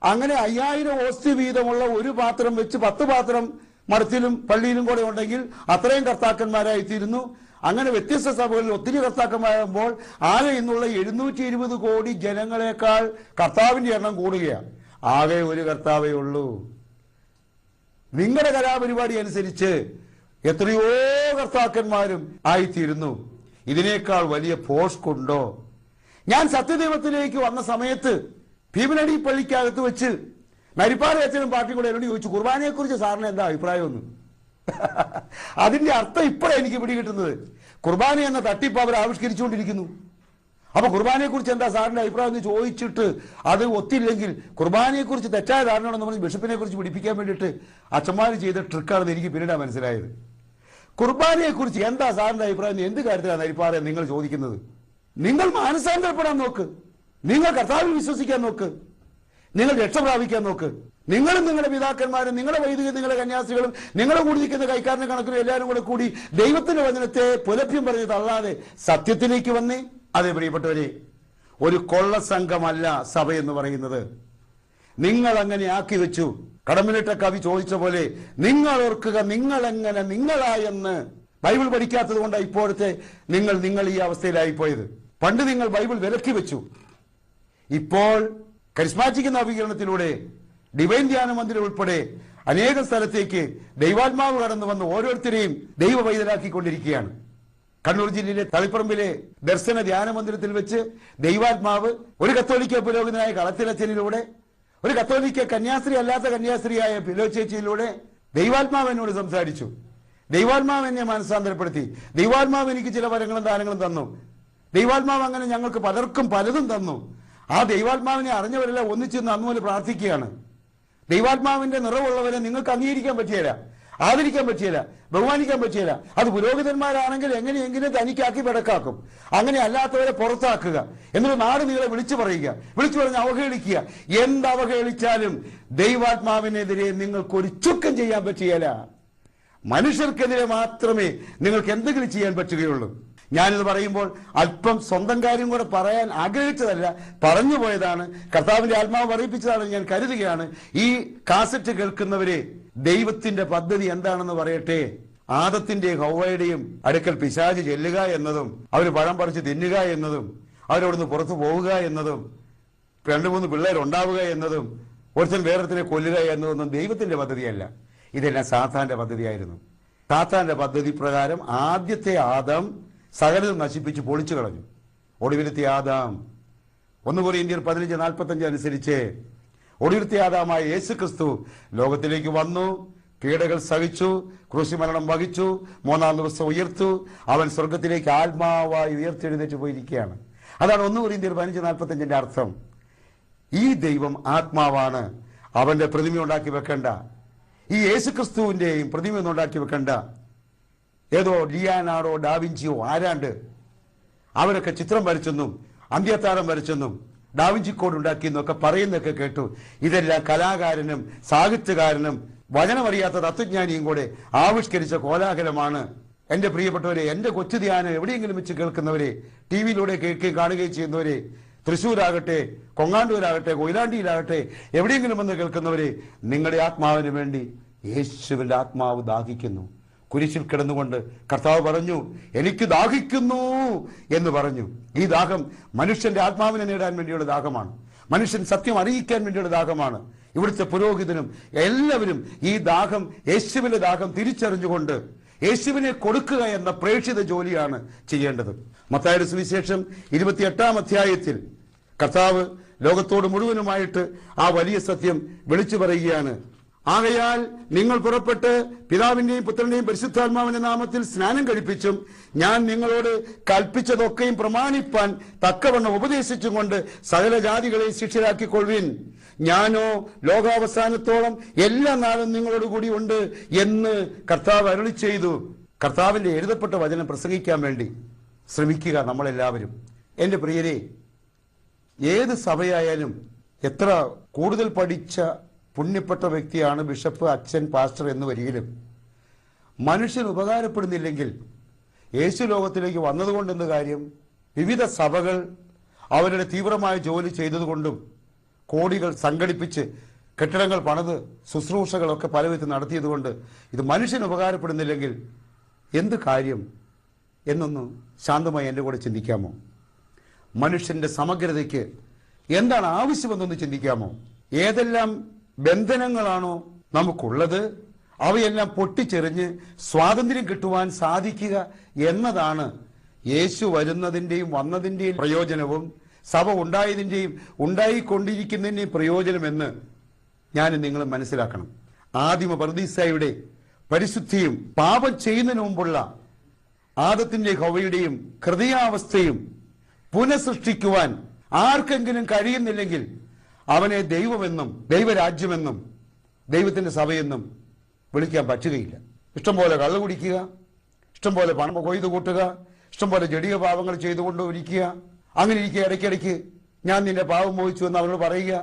[SPEAKER 1] അങ്ങനെ 5000 ഓസ്തി വീതമുള്ള ഒരു പാത്രം വെച്ച് 10 പാത്രം മഠത്തിലും പള്ളിയിലും കൂടെ ഉണ്ടെങ്കിൽ അത്രയും കർത്താക്കന്മാരായി തീരുന്നു. അങ്ങനെ വ്യത്യസ്ത സഭകളിൽ ഒത്തിരി കർത്താക്കന്മാരാകുമ്പോൾ ആകെ ഇന്നുള്ള 720 കോടി ജനങ്ങളെക്കാൾ കർത്താവിന്റെ എണ്ണം കൂടുകയാണ്. ആകെ ഒരു കർത്താവേ ഉള്ളൂ. നിങ്ങളുടെ കലാപരിപാടി അനുസരിച്ച് എത്രയോ കർത്താക്കന്മാരും ആയിത്തീരുന്നു. ഇതിനേക്കാൾ വലിയ പോഷ്കുണ്ടോ? ഞാൻ സത്യദൈവത്തിലേക്ക് വന്ന സമയത്ത് ഭീമനടി പള്ളിക്കകത്ത് വെച്ച് നരിപ്പാറ അച്ഛനും പാർട്ടിയും കൂടെ എന്നോട് ചോദിച്ചു, കുർബാനയെ കുറിച്ച് സാറിന് എന്താ അഭിപ്രായമൊന്ന്? അതിന്റെ അർത്ഥം ഇപ്പോഴാണ് എനിക്ക് പിടികിട്ടുന്നത്. കുർബാന എന്ന തട്ടിപ്പ് അവർ ആവിഷ്കരിച്ചുകൊണ്ടിരിക്കുന്നു. അപ്പൊ കുർബാനയെ കുറിച്ച് എന്താ സാറിന്റെ അഭിപ്രായം എന്ന് ചോദിച്ചിട്ട് അത് ഒത്തില്ലെങ്കിൽ കുർബാനയെ കുറിച്ച് തെറ്റായ ധാരണയാണെന്ന് പറഞ്ഞ് ബിഷപ്പിനെ കുറിച്ച് പിടിപ്പിക്കാൻ വേണ്ടിയിട്ട് അച്ഛന്മാർ ചെയ്ത ട്രിക്കാണെന്ന് എനിക്ക് പിന്നീടാണ് മനസ്സിലായത്. കുർബാനയെ കുറിച്ച് എന്താ സാറിന്റെ അഭിപ്രായം, എന്ത് കാര്യത്തിലാണ് നരിപ്പാറ നിങ്ങൾ ചോദിക്കുന്നത്? നിങ്ങൾ മാനസാന്തരപ്പെടാൻ നോക്ക്, നിങ്ങൾ കർത്താവിൽ വിശ്വസിക്കാൻ നോക്ക്, നിങ്ങൾ രക്ഷ പ്രാപിക്കാൻ നോക്ക്. നിങ്ങളും നിങ്ങളുടെ പിതാക്കന്മാരും നിങ്ങളുടെ വൈദികരും നിങ്ങളുടെ കന്യാസ്ത്രീകളും നിങ്ങളുടെ കൂടി നിൽക്കുന്ന കൈക്കാരന്റെ കണക്കിലും എല്ലാവരും കൂടെ കൂടി ദൈവത്തിന്റെ വചനത്തെ പുലഭ്യം പറഞ്ഞ് തള്ളാതെ സത്യത്തിലേക്ക് വന്നേ. അതേ പ്രിയപ്പെട്ടവരെ, ഒരു കൊള്ള സംഘമല്ല സഭ എന്ന് പറയുന്നത്. നിങ്ങൾ അങ്ങനെ ആക്കി വെച്ചു. കടമ്പിലിട്ട കവി ചോദിച്ച പോലെ നിങ്ങൾ ഓർക്കുക നിങ്ങൾ എങ്ങനെ നിങ്ങളായെന്ന്. ബൈബിൾ പഠിക്കാത്തത് കൊണ്ടാണ് ഇപ്പോഴത്തെ നിങ്ങൾ ഈ അവസ്ഥയിലായിപ്പോയത്. പണ്ട് നിങ്ങൾ ബൈബിൾ വിലക്കി വെച്ചു. ഇപ്പോൾ കരിസ്മാറ്റിക് നവീകരണത്തിലൂടെ ഡിവൈൻ ധ്യാന മന്ദിരം ഉൾപ്പെടെ അനേകം സ്ഥലത്തേക്ക് ദൈവാത്മാവ് കടന്നു വന്ന് ഓരോരുത്തരെയും ദൈവ പൈതലാക്കിക്കൊണ്ടിരിക്കുകയാണ്. കണ്ണൂർ ജില്ലയിലെ തളിപ്പറമ്പിലെ ദർശന ധ്യാന മന്ദിരത്തിൽ വെച്ച് ദൈവാത്മാവ് ഒരു കത്തോലിക്ക പുരോഹിതനായ കളത്തിലച്ചനിലൂടെ, ഒരു കത്തോലിക്ക കന്യാസ്ത്രീ അല്ലാത്ത കന്യാസ്ത്രീയായ പിലോച്ചേച്ചിയിലൂടെ ദൈവാത്മാവ് എന്നോട് സംസാരിച്ചു. ദൈവാത്മാവ് എന്നെ മനസ്സാന്തരപ്പെടുത്തി. ദൈവാത്മാവ് എനിക്ക് ചില വരങ്ങളും ദാനങ്ങളും തന്നു. ദൈവാത്മാവ് അങ്ങനെ ഞങ്ങൾക്ക് പലർക്കും പലതും തന്നു. ആ ദൈവാത്മാവിനെ അറിഞ്ഞവരെല്ലാം ഒന്നിച്ചെന്ന് അന്നുപോലെ പ്രാർത്ഥിക്കുകയാണ്. ദൈവാത്മാവിന്റെ നിറവുള്ളവരെ നിങ്ങൾക്ക് അംഗീകരിക്കാൻ പറ്റിയല്ല, ആദരിക്കാൻ പറ്റിയല്ല, ബഹുമാനിക്കാൻ പറ്റിയല്ല. അത് പുരോഹിതന്മാരാണെങ്കിൽ എങ്ങനെയെങ്കിലും തനിക്കാക്കി പിടക്കാക്കും. അങ്ങനെ അല്ലാത്തവരെ പുറത്താക്കുക, എന്നിട്ട് നാട് നീളെ വിളിച്ചു പറയുക, വിളിച്ചു പറഞ്ഞ് അവഹേളിക്കുക. എന്തവഹേളിച്ചാലും ദൈവാത്മാവിനെതിരെ നിങ്ങൾക്കൊരു ചുക്കം ചെയ്യാൻ പറ്റിയല്ല. മനുഷ്യർക്കെതിരെ മാത്രമേ നിങ്ങൾക്ക് എന്തെങ്കിലും ചെയ്യാൻ പറ്റുകയുള്ളൂ. ഞാനിത് പറയുമ്പോൾ അല്പം സ്വന്തം കാര്യം കൂടെ പറയാൻ ആഗ്രഹിച്ചതല്ല, പറഞ്ഞു പോയതാണ്. കർത്താവിന്റെ ആത്മാവ് പറയിപ്പിച്ചതാണ് ഞാൻ കരുതുകയാണ്. ഈ കാസറ്റ് കേൾക്കുന്നവരെ, ദൈവത്തിന്റെ പദ്ധതി എന്താണെന്ന് പറയട്ടെ. ആദത്തിന്റെ ഹൗവയുടെയും അടുക്കൽ പിശാച് ചെല്ലുക എന്നതും അവർ പഴം പറിച്ച് തിന്നുക എന്നതും അവരവിടുന്ന് പുറത്തു പോവുക എന്നതും 2-3 പിള്ളേരുണ്ടാവുക എന്നതും ഒരുത്തൻ വേറൊരുത്തനെ കൊല്ലുക എന്നതൊന്നും ദൈവത്തിന്റെ പദ്ധതിയല്ല. ഇതെല്ലാം സാത്താന്റെ പദ്ധതിയായിരുന്നു. സാത്താന്റെ പദ്ധതി പ്രകാരം ആദ്യത്തെ ആദം സകലതും നശിപ്പിച്ച് പൊളിച്ചു കളഞ്ഞു. ഒടുവിലത്തെ ആദാം 1 കൊരിന്ത്യർ 15:45 അനുസരിച്ച് ഒടുവിലത്തെയാദാമായ യേശു ക്രിസ്തു ലോകത്തിലേക്ക് വന്നു, പീഡകൾ സഹിച്ചു, ക്രൂശിമരണം വഹിച്ചു, 3-ാം ദിവസം ഉയർത്തു. അവൻ സ്വർഗത്തിലേക്ക് ആത്മാവായി ഉയർത്തെഴുന്നേറ്റ് പോയിരിക്കുകയാണ്. അതാണ് 1 കൊരിന്ത്യർ 15:45 അർത്ഥം. ഈ ദൈവം ആത്മാവാണ്. അവന്റെ പ്രതിമ ഉണ്ടാക്കി വെക്കണ്ട, ഈ യേശു ക്രിസ്തുവിന്റെയും പ്രതിമ ഒന്നും ഉണ്ടാക്കി വെക്കണ്ട. ഏതോ ലിയാനാർഡോ ഡാവിഞ്ചിയോ ആരാണ്ട് അവരൊക്കെ ചിത്രം വരച്ചെന്നും അന്ത്യത്താരം വരച്ചെന്നും ഡാവിഞ്ചി കോഡ് ഉണ്ടാക്കിയെന്നൊക്കെ പറയുന്നൊക്കെ കേട്ടു. ഇതെല്ലാം കലാകാരനും സാഹിത്യകാരനും വചനമറിയാത്ത തത്വജ്ഞാനിയും കൂടെ ആവിഷ്കരിച്ച കോലാഹലമാണ്. എന്റെ പ്രിയപ്പെട്ടവരെ, എന്റെ കൊച്ചു ധ്യാനം എവിടെയെങ്കിലും വെച്ച് കേൾക്കുന്നവരെ, ടി വിയിലൂടെ കേൾക്കുകയും കാണുകയും ചെയ്യുന്നവരെ, തൃശ്ശൂരാകട്ടെ, കൊങ്ങാണ്ടൂരാകട്ടെ, കൊയിലാണ്ടിയിലാകട്ടെ, എവിടെയെങ്കിലും വന്ന് കേൾക്കുന്നവരെ, നിങ്ങളുടെ ആത്മാവിന് വേണ്ടി യേശുവിന്റെ ആത്മാവ് ദാഹിക്കുന്നു. കുരിശിൽ കിടന്നുകൊണ്ട് കർത്താവ് പറഞ്ഞു, എനിക്ക് ദാഹിക്കുന്നു എന്ന് പറഞ്ഞു. ഈ ദാഹം മനുഷ്യന്റെ ആത്മാവിനെ നേടാൻ വേണ്ടിയുള്ള ദാഹമാണ്. മനുഷ്യൻ സത്യം അറിയിക്കാൻ വേണ്ടിയുള്ള ദാഹമാണ്. ഇവിടുത്തെ പുരോഹിതനും എല്ലാവരും ഈ ദാഹം, യേശുവിന്റെ ദാഹം തിരിച്ചറിഞ്ഞുകൊണ്ട് യേശുവിനെ കൊടുക്കുക എന്ന പ്രേക്ഷിത ജോലിയാണ് ചെയ്യേണ്ടത്. മത്തായിയുടെ സുവിശേഷം 28-ാം അധ്യായത്തിൽ കർത്താവ് ലോകത്തോട് മുഴുവനുമായിട്ട് ആ വലിയ സത്യം വിളിച്ചു പറയുകയാണ്. ആകയാൽ നിങ്ങൾ പുറപ്പെട്ട് പിതാവിന്റെയും പുത്രന്റെയും പരിശുദ്ധാത്മാവിന്റെ നാമത്തിൽ സ്നാനം കഴിപ്പിച്ചും ഞാൻ നിങ്ങളോട് കൽപ്പിച്ചതൊക്കെയും പ്രമാണിപ്പാൻ തക്കവണ്ണം ഉപദേശിച്ചും കൊണ്ട് സകല ജാതികളെ ശിഷ്യരാക്കിക്കൊള്ളുവിൻ. ഞാനോ ലോകാവസാനത്തോളം എല്ലാ നാളും നിങ്ങളോട് കൂടി ഉണ്ട് എന്ന് കർത്താവ് അരുളി ചെയ്തു. കർത്താവിന്റെ എഴുതപ്പെട്ട വചനം പ്രസംഗിക്കാൻ വേണ്ടി ശ്രമിക്കുക നമ്മളെല്ലാവരും. എന്റെ പ്രിയരെ, ഏത് സഭയായാലും എത്ര കൂടുതൽ പഠിച്ച പുണ്യപ്പെട്ട വ്യക്തിയാണ് ബിഷപ്പ്, അച്ഛൻ, പാസ്റ്റർ എന്ന് വരികിലും മനുഷ്യൻ ഉപകാരപ്പെടുന്നില്ലെങ്കിൽ യേശു ലോകത്തിലേക്ക് വന്നതുകൊണ്ടെന്ന് കാര്യം? വിവിധ സഭകൾ അവരുടെ തീവ്രമായ ജോലി ചെയ്തതുകൊണ്ടും കോടികൾ സംഘടിപ്പിച്ച് കെട്ടിടങ്ങൾ പണിത് ശുശ്രൂഷകളൊക്കെ പല വിധത്തിൽ നടത്തിയതുകൊണ്ട് ഇത് മനുഷ്യന് ഉപകാരപ്പെടുന്നില്ലെങ്കിൽ എന്ത് കാര്യം എന്നൊന്ന് ശാന്തമായി എൻ്റെ കൂടെ ചിന്തിക്കാമോ? മനുഷ്യന്റെ സമഗ്രതയ്ക്ക് എന്താണ് ആവശ്യമെന്നൊന്ന് ചിന്തിക്കാമോ? ഏതെല്ലാം ബന്ധനങ്ങളാണോ നമുക്കുള്ളത് അവയെല്ലാം പൊട്ടിച്ചെറിഞ്ഞ് സ്വാതന്ത്ര്യം കിട്ടുവാൻ സാധിക്കുക എന്നതാണ് യേശു വരുന്നതിൻ്റെയും വന്നതിൻ്റെയും പ്രയോജനവും സഭ ഉണ്ടായതിൻ്റെയും ഉണ്ടായിക്കൊണ്ടിരിക്കുന്നതിൻ്റെയും പ്രയോജനമെന്ന് ഞാൻ നിങ്ങൾ മനസ്സിലാക്കണം. ആദിമ പറുദീസായുടെ പരിശുദ്ധിയും പാപം ചെയ്യുന്നതിന് മുമ്പുള്ള ആദത്തിൻ്റെയും ഹവ്വയുടെയും ഹൃദയാവസ്ഥയും പുനഃസൃഷ്ടിക്കുവാൻ ആർക്കെങ്കിലും കഴിയുന്നില്ലെങ്കിൽ അവനെ ദൈവമെന്നും ദൈവരാജ്യമെന്നും ദൈവത്തിന്റെ സഭയെന്നും വിളിക്കാൻ പറ്റുകയില്ല. ഇഷ്ടംപോലെ കള്ളു കുടിക്കുക, ഇഷ്ടംപോലെ പണം കൊയ്തു കൂട്ടുക, ഇഷ്ടംപോലെ ജടിക പാവങ്ങൾ ചെയ്തുകൊണ്ടിരിക്കുക. അങ്ങനെ ഇരിക്കുക, ഇടയ്ക്കിടയ്ക്ക് ഞാൻ നിന്റെ പാവം മോഹിച്ചു എന്ന് അവനോട് പറയുക,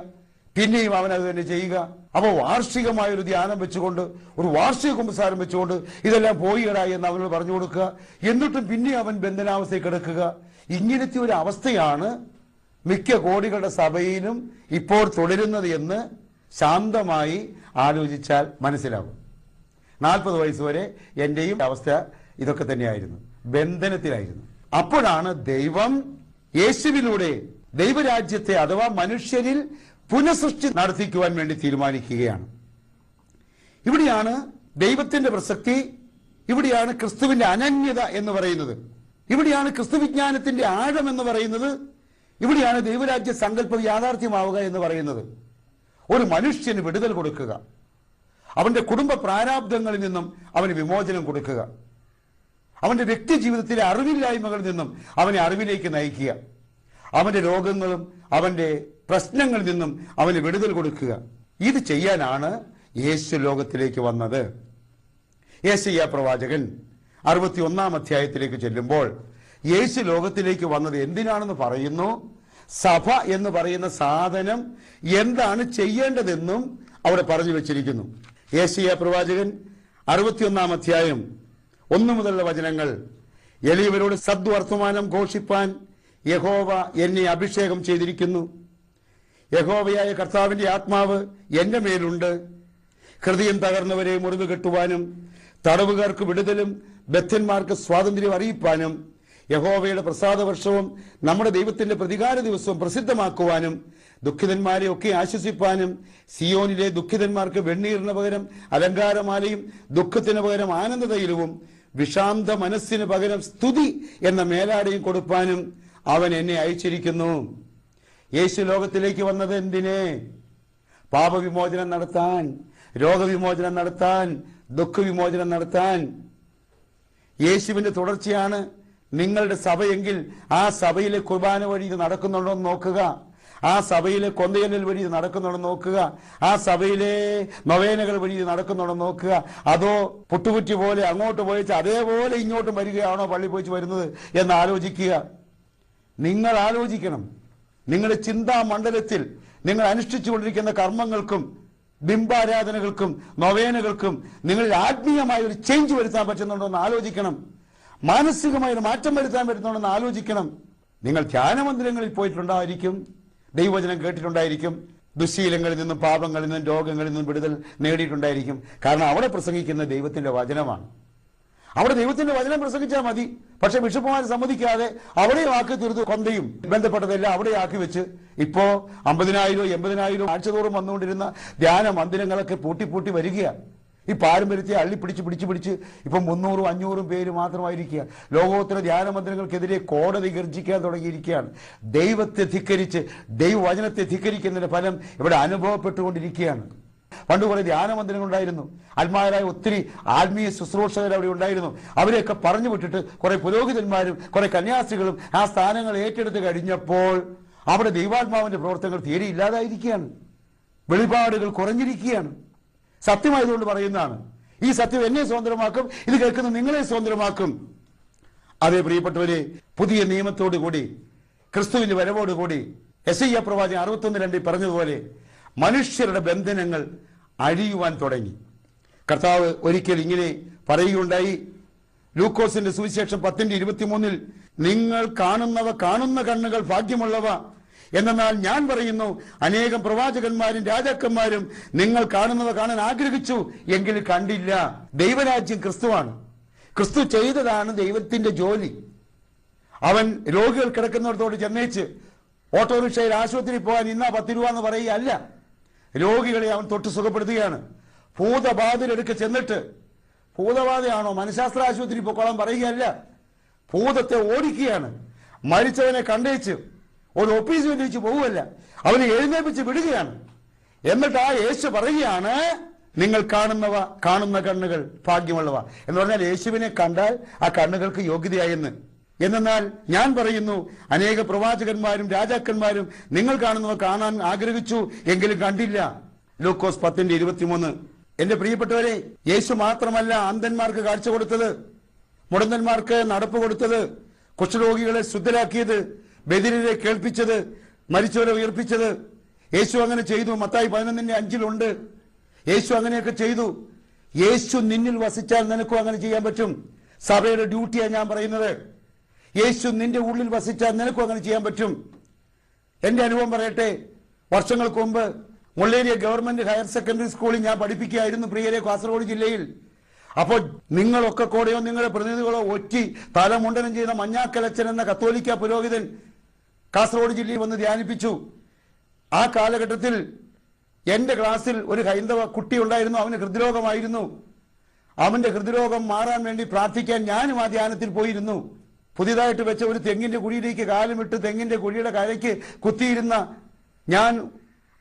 [SPEAKER 1] പിന്നെയും അവൻ അത് തന്നെ ചെയ്യുക. അപ്പോൾ വാർഷികമായൊരു ധ്യാനം വെച്ചുകൊണ്ട്, ഒരു വാർഷിക കുമ്പസാരം വെച്ചുകൊണ്ട് ഇതെല്ലാം പോയിടായി എന്ന് അവനോട് പറഞ്ഞു കൊടുക്കുക. എന്നിട്ടും പിന്നെ അവൻ ബന്ധനാവസ്ഥയിൽ കിടക്കുക. ഇങ്ങനത്തെ ഒരു അവസ്ഥയാണ് മിക്ക കോടികളുടെ സഭയിലും ഇപ്പോൾ തുടരുന്നത് എന്ന് ശാന്തമായി ആലോചിച്ചാൽ മനസ്സിലാവും. 40 വയസ്സ് വരെ എന്റെയും അവസ്ഥ ഇതൊക്കെ തന്നെയായിരുന്നു, ബന്ധനത്തിലായിരുന്നു. അപ്പോഴാണ് ദൈവം യേശുവിലൂടെ ദൈവരാജ്യത്തെ അഥവാ മനുഷ്യരിൽ പുനഃസൃഷ്ടി നടത്തിക്കുവാൻ വേണ്ടി തീരുമാനിക്കുകയാണ്. ഇവിടെയാണ് ദൈവത്തിന്റെ പ്രസക്തി, ഇവിടെയാണ് ക്രിസ്തുവിന്റെ അനന്യത എന്ന് പറയുന്നത്, ഇവിടെയാണ് ക്രിസ്തുവിജ്ഞാനത്തിന്റെ ആഴം എന്ന് പറയുന്നത്, ഇവിടെയാണ് ദൈവരാജ്യ സങ്കല്പം യാഥാർത്ഥ്യമാവുക എന്ന് പറയുന്നത്. ഒരു മനുഷ്യന് വിടുതൽ കൊടുക്കുക, അവന്റെ കുടുംബ പ്രാരാബ്ദങ്ങളിൽ നിന്നും അവന് വിമോചനം കൊടുക്കുക, അവന്റെ വ്യക്തി ജീവിതത്തിലെ അറിവില്ലായ്മകളിൽ നിന്നും അവനെ അറിവിലേക്ക് നയിക്കുക, അവന്റെ രോഗങ്ങളും അവന്റെ പ്രശ്നങ്ങളിൽ നിന്നും അവന് വിടുതൽ കൊടുക്കുക. ഇത് ചെയ്യാനാണ് യേശു ലോകത്തിലേക്ക് വന്നത്. യെശയ്യാ പ്രവാചകൻ 61-ാം അധ്യായത്തിലേക്ക് ചെല്ലുമ്പോൾ യേശു ലോകത്തിലേക്ക് വന്നത് എന്തിനാണെന്ന് പറയുന്നു. സഭ എന്ന് പറയുന്ന സാധനം എന്താണ് ചെയ്യേണ്ടതെന്നും അവിടെ പറഞ്ഞു വെച്ചിരിക്കുന്നു. യെശയ്യാ പ്രവാചകൻ 61-ാം അധ്യായം 1 മുതലുള്ള വചനങ്ങൾ: എളിയവരോട് സദ്വർത്തമാനം ഘോഷിപ്പാൻ യഹോവ എന്നെ അഭിഷേകം ചെയ്തിരിക്കുന്നു. യഹോവയായ കർത്താവിന്റെ ആത്മാവ് എന്റെ മേലുണ്ട്. ഹൃദയം തകർന്നവരെ മുറിവ് കെട്ടുവാനും തടവുകാർക്ക് വിടുതലും ബദ്ധന്മാർക്ക് സ്വാതന്ത്ര്യം അറിയിപ്പാനും യഹോവയുടെ പ്രസാദവർഷവും നമ്മുടെ ദൈവത്തിന്റെ പ്രതികാര ദിവസവും പ്രസിദ്ധമാക്കുവാനും ദുഃഖിതന്മാരെ ഒക്കെ ആശ്വസിപ്പാനും സിയോനിലെ ദുഃഖിതന്മാർക്ക് വെണ്ണീറിന് പകരം അലങ്കാരമാലയും ദുഃഖത്തിന് പകരം ആനന്ദതൈലവും വിഷാന്ത മനസ്സിന് പകരം സ്തുതി എന്ന മേലാടയും കൊടുപ്പാനും അവൻ എന്നെ അയച്ചിരിക്കുന്നു. യേശു ലോകത്തിലേക്ക് വന്നത് എന്തിനെ? പാപവിമോചനം നടത്താൻ, രോഗവിമോചനം നടത്താൻ, ദുഃഖവിമോചനം നടത്താൻ. യേശുവിന്റെ തുടർച്ചയാണ് നിങ്ങളുടെ സഭയെങ്കിൽ ആ സഭയിലെ കുർബാന വഴി ഇത് നടക്കുന്നുണ്ടോ എന്ന് നോക്കുക. ആ സഭയിലെ കൊന്തയല്ലൽ വഴി ഇത് നടക്കുന്നുണ്ടോ നോക്കുക. ആ സഭയിലെ നൊവേനകൾ വഴി ഇത് നടക്കുന്നുണ്ടോ നോക്കുക. അതോ പുട്ടുകുറ്റി പോലെ അങ്ങോട്ട് പോയിച്ച് അതേപോലെ ഇങ്ങോട്ടും വരികയാണോ പള്ളി പോയിച്ച് വരുന്നത് എന്ന് ആലോചിക്കുക. നിങ്ങൾ ആലോചിക്കണം. നിങ്ങളുടെ ചിന്താ മണ്ഡലത്തിൽ നിങ്ങൾ അനുഷ്ഠിച്ചുകൊണ്ടിരിക്കുന്ന കർമ്മങ്ങൾക്കും ബിംബാരാധനകൾക്കും നൊവേനകൾക്കും നിങ്ങളിൽ ആത്മീയമായ ഒരു ചേഞ്ച് വരുത്താൻ പറ്റുന്നുണ്ടോ എന്ന് ആലോചിക്കണം. മാനസികമായ ഒരു മാറ്റം വരുത്താൻ പറ്റുന്നുണ്ടോ എന്ന് ആലോചിക്കണം. നിങ്ങൾ ധ്യാനമന്ദിരങ്ങളിൽ പോയിട്ടുണ്ടായിരിക്കും, ദൈവവചനം കേട്ടിട്ടുണ്ടായിരിക്കും, ദുശ്ശീലങ്ങളിൽ നിന്നും പാപങ്ങളിൽ നിന്നും രോഗങ്ങളിൽ നിന്നും വിടുതൽ നേടിയിട്ടുണ്ടായിരിക്കും. കാരണം അവിടെ പ്രസംഗിക്കുന്ന ദൈവത്തിന്റെ വചനമാണ്. അവിടെ ദൈവത്തിന്റെ വചനം പ്രസംഗിച്ചാൽ മതി. പക്ഷെ ബിഷപ്പുമാർ സമ്മതിക്കാതെ അവിടെ ആക്കി തീർത്തു കൊന്തയും ബന്ധപ്പെട്ടതെല്ലാം അവിടെ ആക്കി വെച്ച് ഇപ്പോ 50,000 80,000 ആഴ്ചതോറും വന്നുകൊണ്ടിരുന്ന ധ്യാന മന്ദിരങ്ങളൊക്കെ പൂട്ടി വരികയാണ്. ഈ പാരമ്പര്യത്തെ പിടിച്ച് ഇപ്പൊ 300 500 പേര് മാത്രമായിരിക്കുക. ലോകോത്തര ധ്യാന മന്ദിരങ്ങൾക്കെതിരെ കോടതി ഗർജിക്കാൻ തുടങ്ങിയിരിക്കുകയാണ്. ദൈവത്തെ ധിക്കരിച്ച് ദൈവവചനത്തെ ധിക്കരിക്കുന്നതിന്റെ ഫലം ഇവിടെ അനുഭവപ്പെട്ടുകൊണ്ടിരിക്കുകയാണ്. പണ്ട് കുറെ ധ്യാന മന്ദിരങ്ങളുണ്ടായിരുന്നു. ആത്മാരായ ഒത്തിരി ആത്മീയ ശുശ്രൂഷകർ അവിടെ ഉണ്ടായിരുന്നു. അവരെയൊക്കെ പറഞ്ഞു വിട്ടിട്ട് കുറെ പുരോഹിതന്മാരും കുറെ കന്യാസ്ത്രീകളും ആ സ്ഥാനങ്ങൾ ഏറ്റെടുത്ത് കഴിഞ്ഞപ്പോൾ അവിടെ ദൈവാത്മാവിന്റെ പ്രവർത്തനങ്ങൾ തീരെ ഇല്ലാതായിരിക്കുകയാണ്. വെളിപാടുകൾ കുറഞ്ഞിരിക്കുകയാണ്. സത്യമായതുകൊണ്ട് പറയുന്നതാണ്. ഈ സത്യം എന്നെ സ്വതന്ത്രമാക്കും, ഇത് കേൾക്കുന്ന നിങ്ങളെ സ്വതന്ത്രമാക്കും. അതേ പ്രിയപ്പെട്ടവരെ, പുതിയ നിയമത്തോടുകൂടി ക്രിസ്തുവിന്റെ വരവോടുകൂടി യെശയ്യാ പ്രവാചകൻ 61:2 പറഞ്ഞതുപോലെ മനുഷ്യരുടെ ബന്ധനങ്ങൾ അഴിയുവാൻ തുടങ്ങി. കർത്താവ് ഒരിക്കൽ ഇങ്ങനെ പറയുകയുണ്ടായി. ലൂക്കോസിന്റെ സുവിശേഷം 10:23 നിങ്ങൾ കാണുന്നവ കാണുന്ന കണ്ണുകൾ ഭാഗ്യമുള്ളവ, എന്നാൽ ഞാൻ പറയുന്നു അനേകം പ്രവാചകന്മാരും രാജാക്കന്മാരും നിങ്ങൾ കാണുന്നവ കാണാൻ ആഗ്രഹിച്ചു എങ്കിലും കണ്ടില്ല. ദൈവരാജ്യം ക്രിസ്തുവാണ്. ക്രിസ്തു ചെയ്തതാണ് ദൈവത്തിന്റെ ജോലി. അവൻ രോഗികൾ കിടക്കുന്നിടത്തോട് ചെന്നേച്ച് ഓട്ടോറിക്ഷയിൽ ആശുപത്രി പോകാൻ ഇന്നാ 10 രൂപ എന്ന് പറയുകയല്ല. രോഗികളെ അവൻ തൊട്ട് സുഖപ്പെടുത്തുകയാണ്. ഭൂതബാധിതരെടുക്ക് ചെന്നിട്ട് ഭൂതബാധയാണോ മനഃശാസ്ത്ര ആശുപത്രി പൊക്കോളാൻ പറയുകയല്ല. ഭൂതത്തെ ഓടിക്കുകയാണ്. മരിച്ചവനെ കണ്ടേച്ച് ഒരു ഓഫീസ് വെച്ച് പോവുകയല്ല, അവനെ എഴുന്നേൽപ്പിച്ച് വിടുകയാണ്. എന്നിട്ട് ആ യേശു പറയുകയാണ് നിങ്ങൾ കാണുന്നവ കാണുന്ന കണ്ണുകൾ ഭാഗ്യമുള്ളവ എന്ന് പറഞ്ഞാൽ യേശുവിനെ കണ്ടാൽ ആ കണ്ണുകൾക്ക് യോഗ്യതയായെന്ന്. എന്നാൽ ഞാൻ പറയുന്നു അനേക പ്രവാചകന്മാരും രാജാക്കന്മാരും നിങ്ങൾ കാണുന്നവ കാണാൻ ആഗ്രഹിച്ചു എങ്കിലും കണ്ടില്ല. ലൂക്കോസ് 10:23. എന്റെ പ്രിയപ്പെട്ടവരെ, യേശു മാത്രമല്ല അന്ധന്മാർക്ക് കാഴ്ച കൊടുത്തത്, മുടന്തന്മാർക്ക് നടപ്പ് കൊടുത്തത്, കുഷ്ഠരോഗികളെ ശുദ്ധരാക്കിയത്, ബധിരരെ കേൾപ്പിച്ചത്, മരിച്ചവരെ ഉയർപ്പിച്ചത്. യേശു അങ്ങനെ ചെയ്തു. മത്തായി 11:5 യേശു അങ്ങനെയൊക്കെ ചെയ്തു. യേശു നിന്നിൽ വസിച്ചാൽ നിനക്കും അങ്ങനെ ചെയ്യാൻ പറ്റും. സഭയുടെ ഡ്യൂട്ടിയാണ് ഞാൻ പറയുന്നത്. യേശു നിന്റെ ഉള്ളിൽ വസിച്ചാൽ നിനക്കും അങ്ങനെ ചെയ്യാൻ പറ്റും. എന്റെ അനുഭവം പറയട്ടെ. വർഷങ്ങൾക്ക് മുമ്പ് മുള്ളേരിയ ഗവൺമെന്റ് ഹയർ സെക്കൻഡറി സ്കൂളിൽ ഞാൻ പഠിപ്പിക്കുകയായിരുന്നു, പ്രിയരെ, കാസർഗോഡ് ജില്ലയിൽ. അപ്പോൾ നിങ്ങളൊക്കെ കൂടെയോ നിങ്ങളുടെ പ്രതിനിധികളോ ഒറ്റി തലമുണ്ടനം ചെയ്ത മഞ്ഞാക്കലച്ചൻ എന്ന കത്തോലിക്ക പുരോഹിതൻ കാസർഗോഡ് ജില്ലയിൽ വന്ന് ധ്യാനിപ്പിച്ചു. ആ കാലഘട്ടത്തിൽ എന്റെ ക്ലാസ്സിൽ ഒരു ഹൈന്ദവ കുട്ടി ഉണ്ടായിരുന്നു. അവന് ഹൃദ്രോഗമായിരുന്നു. അവന്റെ ഹൃദ്രോഗം മാറാൻ വേണ്ടി പ്രാർത്ഥിക്കാൻ ഞാനും ആ ധ്യാനത്തിൽ പോയിരുന്നു. പുതിയതായിട്ട് വെച്ച ഒരു തെങ്ങിന്റെ കുഴിയിലേക്ക് കാലുമിട്ട് തെങ്ങിന്റെ കുഴിയുടെ കരയ്ക്ക് കുത്തിയിരുന്ന ഞാൻ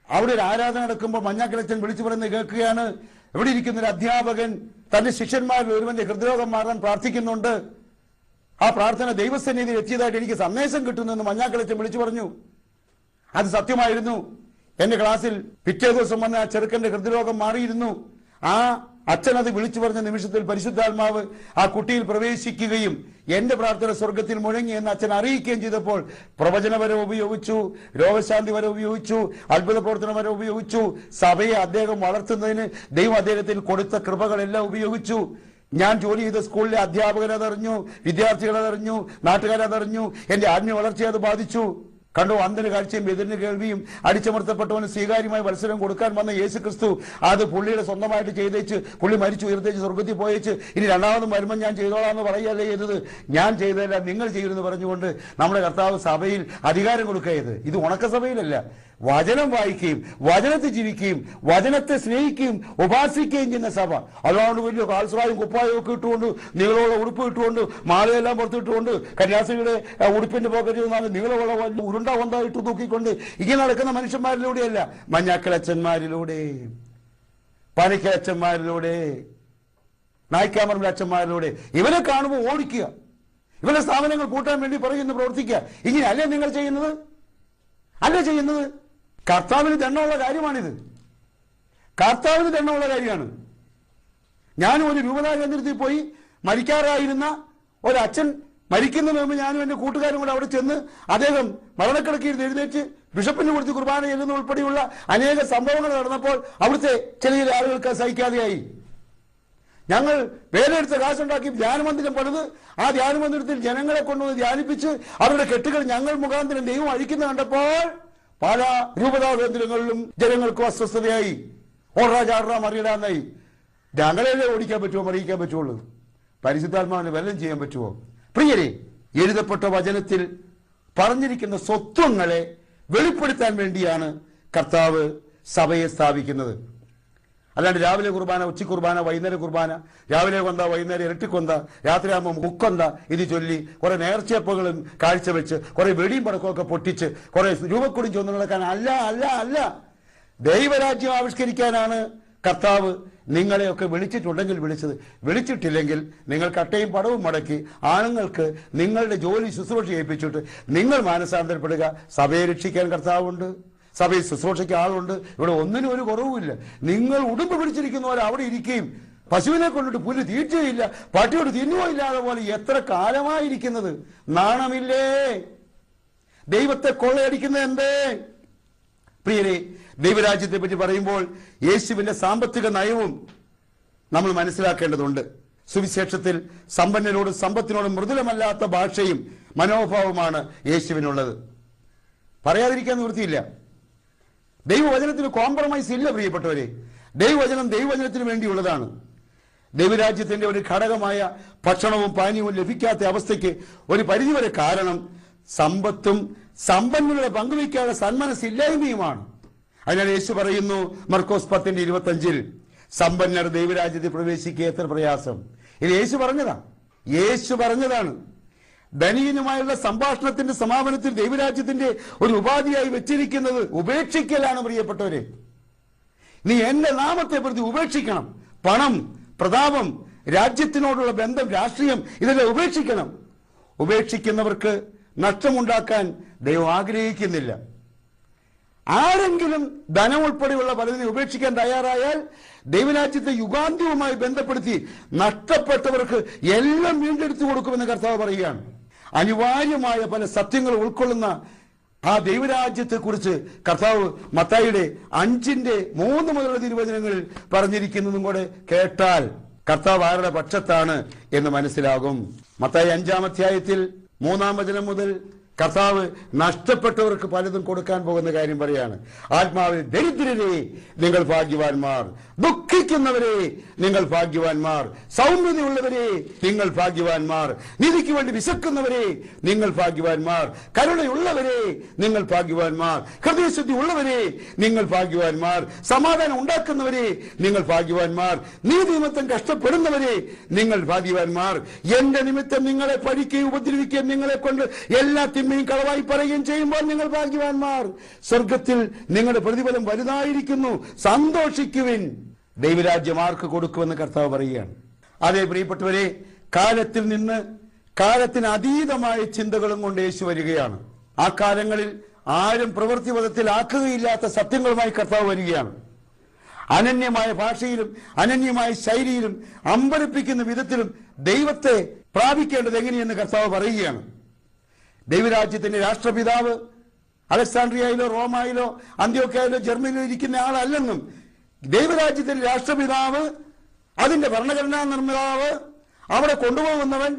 [SPEAKER 1] അവിടെ ഒരു ആരാധന നടക്കുമ്പോൾ മഞ്ഞാക്കിളച്ചൻ വിളിച്ചു പറയുന്നത് കേൾക്കുകയാണ്. ഇവിടെ ഇരിക്കുന്ന ഒരു അധ്യാപകൻ തന്റെ ശിഷ്യന്മാരിൽ ഒരുവന്റെ ഹൃദ്രോഗം മാറാൻ പ്രാർത്ഥിക്കുന്നുണ്ട്. ആ പ്രാർത്ഥന ദൈവസന്നിധിയിൽ എത്തിയതായിട്ട് എനിക്ക് സന്ദേശം കിട്ടുന്നെന്ന് മഞ്ഞാക്കിളച്ചൻ വിളിച്ചു പറഞ്ഞു. അത് സത്യമായിരുന്നു. എന്റെ ക്ലാസ്സിൽ പിറ്റേ ദിവസം വന്ന ആ ചെറുക്കന്റെ ഹൃദ്രോഗം മാറിയിരുന്നു. ആ അച്ഛൻ അത് വിളിച്ചു പറഞ്ഞ നിമിഷത്തിൽ പരിശുദ്ധാത്മാവ് ആ കുട്ടിയിൽ പ്രവേശിക്കുകയും എന്റെ പ്രാർത്ഥന സ്വർഗത്തിൽ മുഴങ്ങി എന്ന് അച്ഛൻ അറിയിക്കുകയും ചെയ്തപ്പോൾ പ്രവചനപരം ഉപയോഗിച്ചു, രോഗശാന്തി വരെ ഉപയോഗിച്ചു, അത്ഭുത പ്രവർത്തനം വരെ ഉപയോഗിച്ചു. സഭയെ അദ്ദേഹം വളർത്തുന്നതിന് ദൈവം അദ്ദേഹത്തിൽ കൊടുത്ത കൃപകളെല്ലാം ഉപയോഗിച്ചു. ഞാൻ ജോലി ചെയ്ത സ്കൂളിലെ അധ്യാപകരതറിഞ്ഞു, വിദ്യാർത്ഥികളതറിഞ്ഞു, നാട്ടുകാരതറിഞ്ഞു. എന്റെ ആത്മീയ വളർച്ചയെ അത് ബാധിച്ചു. കണ്ടോ, അന്ധന് കാഴ്ചയും ബധിരന് കേൾവിയും അടിച്ചമർത്തപ്പെട്ടവന് സ്വീകാര്യമായ മത്സരം കൊടുക്കാൻ വന്ന യേശു ക്രിസ്തു അത് പുള്ളിയുടെ സ്വന്തമായിട്ട് ചെയ്തേച്ച് പുള്ളി മരിച്ചു ഉയർത്തേച്ച് സ്വർഗത്തിൽ പോയേച്ച് ഇനി രണ്ടാമതും വരുമ്പോൾ ഞാൻ ചെയ്തോളാന്ന് പറയുകയല്ലേ ചെയ്തത്. ഞാൻ ചെയ്തതല്ല നിങ്ങൾ ചെയ്യുമെന്ന് പറഞ്ഞുകൊണ്ട് നമ്മുടെ കർത്താവ് സഭയിൽ അധികാരം കൊടുക്കുക ചെയ്ത്. ഇത് ഉണക്കസഭയിലല്ല, വചനം വായിക്കുകയും വചനത്തെ ജീവിക്കുകയും വചനത്തെ സ്നേഹിക്കുകയും ഉപാസിക്കുകയും ചെയ്യുന്ന സഭ. അതുകൊണ്ട് വലിയ കാൽസ്രായും കുപ്പായും ഒക്കെ ഇട്ടുകൊണ്ട് നീളമുള്ള ഉടുപ്പ് ഇട്ടുകൊണ്ട് മാലയെല്ലാം പുറത്തിട്ടുകൊണ്ട് കന്യാസ്ത്രീയുടെ ഉടുപ്പിന്റെ പോക്കറ്റിൽ നിന്നാണ് നീളമുള്ള വലിയ ഉരുണ്ട കൊണ്ടായിട്ട് തൂക്കിക്കൊണ്ട് ഇങ്ങനെ നടക്കുന്ന മനുഷ്യന്മാരിലൂടെയല്ല, മഞ്ഞാക്കളച്ചന്മാരിലൂടെ, പനിക്കച്ചന്മാരിലൂടെ, നായ്ക്കാമറിന്റെ അച്ഛന്മാരിലൂടെ. ഇവനെ കാണുമ്പോൾ ഓടിക്കുക, ഇവരുടെ സ്ഥാപനങ്ങൾ കൂട്ടാൻ വേണ്ടി പറയുന്നു പ്രവർത്തിക്കുക. ഇങ്ങനെ അല്ലേ നിങ്ങൾ ചെയ്യുന്നത്? അല്ല ചെയ്യുന്നത്. കർത്താവിന് ദണ്ണമുള്ള കാര്യമാണിത്. കർത്താവിന് ദണ്ണമുള്ള കാര്യമാണ്. ഞാനും ഒരു രൂപതാ കേന്ദ്രത്തിൽ പോയി മരിക്കാറായിരുന്ന ഒരച്ഛൻ മരിക്കുന്നതിന് മുമ്പ് ഞാനും എന്റെ കൂട്ടുകാരും കൂടെ അവിടെ ചെന്ന് അദ്ദേഹം മരണക്കിടക്കയിൽ എഴുന്നേറ്റ് ബിഷപ്പിനെ കുറിച്ച് കുർബാന ചെല്ലുന്ന ഉൾപ്പെടെയുള്ള അനേക സംഭവങ്ങൾ നടന്നപ്പോൾ അവിടുത്തെ ചില ആളുകൾക്ക് സഹിക്കാതെയായി. ഞങ്ങൾ വേലയെടുത്ത കാശുണ്ടാക്കി ധ്യാനമന്ദിരം പണിത് ആ ധ്യാനമന്ദിരത്തിൽ ജനങ്ങളെ കൊണ്ടുവന്ന് ധ്യാനിപ്പിച്ച് അവരുടെ കെട്ടുകൾ ഞങ്ങൾ മുഖാന്തരം ദൈവം അഴിക്കുന്ന കണ്ടപ്പോൾ പല രൂപതാ കേന്ദ്രങ്ങളിലും ജനങ്ങൾക്ക് അസ്വസ്ഥതയായി. ഓടാ ചാടാ മറിയിടാന്നായി. ഞങ്ങളെല്ലേ ഓടിക്കാൻ പറ്റുമോ, മറിയിക്കാൻ പറ്റുള്ളൂ? പരിശുദ്ധാത്മാവിന് വല്ലതും ചെയ്യാൻ പറ്റുമോ? പ്രിയരെ, എഴുതപ്പെട്ട വചനത്തിൽ പറഞ്ഞിരിക്കുന്ന സ്വത്വങ്ങളെ വെളിപ്പെടുത്താൻ വേണ്ടിയാണ് കർത്താവ് സഭയെ സ്ഥാപിക്കുന്നത്. അല്ലാണ്ട് രാവിലെ കുർബാന, ഉച്ച കുർബാന, വൈകുന്നേര കുർബാന, രാവിലെ കൊന്ത, വൈകുന്നേരം ഇരട്ടിക്കൊന്ത, രാത്രിയാകുമ്പോൾ മുക്കൊന്ത ഇത് ചൊല്ലി കുറെ നേർച്ചയപ്പുകളും കാഴ്ചവെച്ച് കുറെ വെടിയും പടക്കമൊക്കെ പൊട്ടിച്ച് കുറെ രൂപക്കൊടിയും ചൊന്നു നടക്കാൻ അല്ല അല്ല അല്ല. ദൈവരാജ്യം ആവിഷ്കരിക്കാനാണ് കർത്താവ് നിങ്ങളെയൊക്കെ വിളിച്ചിട്ടുണ്ടെങ്കിൽ വിളിച്ചത്. വിളിച്ചിട്ടില്ലെങ്കിൽ നിങ്ങൾ കട്ടയും പടവും മടക്കി ആണുങ്ങൾക്ക് നിങ്ങളുടെ ജോലി ശുശ്രൂഷ ഏൽപ്പിച്ചിട്ട് നിങ്ങൾ മാനസാന്തരപ്പെടുക. സഭയെ രക്ഷിക്കാൻ കർത്താവുണ്ട്, സഭയിൽ ശുശ്രൂഷയ്ക്ക് ആളുണ്ട്. ഇവിടെ ഒന്നിനും ഒരു കുറവുമില്ല. നിങ്ങൾ ഉടുമ്പ് പിടിച്ചിരിക്കുന്നവർ അവിടെ ഇരിക്കുകയും പശുവിനെ കൊണ്ടിട്ട് പുല്ല് തീറ്റയില്ല, പട്ടിയോട് തിന്നുവോ ഇല്ലാതെ പോലെ എത്ര കാലമായിരിക്കുന്നത്. നാണമില്ലേ? ദൈവത്തെ കൊള്ളയടിക്കുന്നത് എന്തേ? പ്രിയരെ, ദൈവരാജ്യത്തെ പറ്റി പറയുമ്പോൾ യേശുവിന്റെ സാമ്പത്തിക നയവും നമ്മൾ മനസ്സിലാക്കേണ്ടതുണ്ട്. സുവിശേഷത്തിൽ സമ്പന്നനോടും സമ്പത്തിനോടും മൃദുലമല്ലാത്ത ഭാഷയും മനോഭാവമാണ് യേശുവിനുള്ളത്. പറയാതിരിക്കാൻ നിവൃത്തിയില്ല. ദൈവവചനത്തിന് കോംപ്രമൈസ് ഇല്ല പ്രിയപ്പെട്ടവരെ. ദൈവവചനം ദൈവവചനത്തിന് വേണ്ടിയുള്ളതാണ്. ദൈവരാജ്യത്തിന്റെ ഒരു ഘടകമായ ഭക്ഷണവും പാനീയവും ലഭിക്കാത്ത അവസ്ഥയ്ക്ക് ഒരു പരിധിവരെ കാരണം സമ്പത്തും സമ്പന്നരുടെ പങ്കുവയ്ക്കാനുള്ള സന്മനസ്സില്ലായ്മയുമാണ്. അതിനാൽ യേശു പറയുന്നു മർക്കോസ് 10:25, സമ്പന്നർ ദൈവരാജ്യത്തിൽ പ്രവേശിക്കുക എത്ര പ്രയാസം. ഇത് യേശു പറഞ്ഞതാണ്. ധനികനുമായുള്ള സംഭാഷണത്തിന്റെ സമാപനത്തിൽ ദൈവരാജ്യത്തിന്റെ ഒരു ഉപാധിയായി വെച്ചിരിക്കുന്നത് ഉപേക്ഷിക്കലാണ് പ്രിയപ്പെട്ടവരെ. നീ എന്റെ നാമത്തെ പ്രതി ഉപേക്ഷിക്കണം. പണം, പ്രതാപം, രാജ്യത്തിനോടുള്ള ബന്ധം, രാഷ്ട്രീയം, ഇതെല്ലാം ഉപേക്ഷിക്കണം. ഉപേക്ഷിക്കുന്നവർക്ക് നഷ്ടമുണ്ടാക്കാൻ ദൈവം ആഗ്രഹിക്കുന്നില്ല. ആരെങ്കിലും ധനം ഉൾപ്പെടെയുള്ള പലതിനെ ഉപേക്ഷിക്കാൻ തയ്യാറായാൽ ദൈവരാജ്യത്തെ യുഗാന്ത്യവുമായി ബന്ധപ്പെടുത്തി നഷ്ടപ്പെട്ടവർക്ക് എല്ലാം വീണ്ടെടുത്തു കൊടുക്കുമെന്ന് കർത്താവ് പറയുകയാണ്. അനിവാര്യമായ പല സത്യങ്ങൾ ഉൾക്കൊള്ളുന്ന ആ ദൈവരാജ്യത്തെ കുറിച്ച് കർത്താവ് മത്തായിയുടെ 5:3 മുതലുള്ള തിരുവചനങ്ങളിൽ പറഞ്ഞിരിക്കുന്നതും കൂടെ കേട്ടാൽ കർത്താവ് ആരുടെ പക്ഷത്താണ് എന്ന് മനസ്സിലാകും. മത്തായി 5-ാം അധ്യായത്തിൽ 3-ാം വചനം മുതൽ കർത്താവ് നഷ്ടപ്പെട്ടവർക്ക് പലതും കൊടുക്കാൻ പോകുന്ന കാര്യം പറയാണ്. ആത്മാവിൽ ദരിദ്രരെ നിങ്ങൾ ഭാഗ്യവാന്മാർ, ദുഃഖിക്കുന്നവരെ നിങ്ങൾ ഭാഗ്യവാന്മാർ, സൗമ്യതയുള്ളവരെ നിങ്ങൾ ഭാഗ്യവാന്മാർ, നീതിക്ക് വേണ്ടി വിശക്കുന്നവരെ നിങ്ങൾ ഭാഗ്യവാന്മാർ, കരുണയുള്ളവരെ നിങ്ങൾ ഭാഗ്യവാന്മാർ, ഹൃദയശുദ്ധി ഉള്ളവരെ നിങ്ങൾ ഭാഗ്യവാന്മാർ, സമാധാനം ഉണ്ടാക്കുന്നവരെ നിങ്ങൾ ഭാഗ്യവാന്മാർ, നീതി നിമിത്തം കഷ്ടപ്പെടുന്നവരെ നിങ്ങൾ ഭാഗ്യവാന്മാർ. എന്റെ നിമിത്തം നിങ്ങളെ പഴിക്കുകയും ഉപദ്രവിക്കുകയും നിങ്ങളെ കൊണ്ട് എല്ലാ തിന്മയും കളവായി പറയുകയും ചെയ്യുമ്പോൾ നിങ്ങൾ ഭാഗ്യവാന്മാർ. സ്വർഗത്തിൽ നിങ്ങളുടെ പ്രതിഫലം വലുതായിരിക്കുന്നു, സന്തോഷിക്കുവിൻ. ദൈവരാജ്യം ആർക്ക് കൊടുക്കുമെന്ന് കർത്താവ് പറയുകയാണ്. അതേ പ്രിയപ്പെട്ടവരെ, കാലത്തിൽ നിന്ന് കാലത്തിന് അതീതമായ ചിന്തകളും കൊണ്ട് യേശു വരികയാണ്. ആ കാലങ്ങളിൽ ആരും പ്രവൃത്തിപഥത്തിൽ ആക്കുകയില്ലാത്ത സത്യങ്ങളുമായി കർത്താവ് വരികയാണ്. അനന്യമായ ഭാഷയിലും അനന്യമായ ശൈലിയിലും അമ്പരപ്പിക്കുന്ന വിധത്തിലും ദൈവത്തെ പ്രാപിക്കേണ്ടത് എങ്ങനെയെന്ന് കർത്താവ് പറയുകയാണ്. ദൈവരാജ്യത്തിന്റെ രാഷ്ട്രപിതാവ് അലക്സാണ്ട്രിയയിലോ റോമായിലോ അന്ത്യോക്യയിലോ ജർമ്മനിയിലോ ഇരിക്കുന്ന ആളല്ലെന്നും ദൈവരാജ്യത്തിന്റെ രാഷ്ട്രപിതാവ്, അതിന്റെ ഭരണഘടനാ നിർമ്മാതാവ്, അവിടെ കൊണ്ടുപോകുന്നവൻ,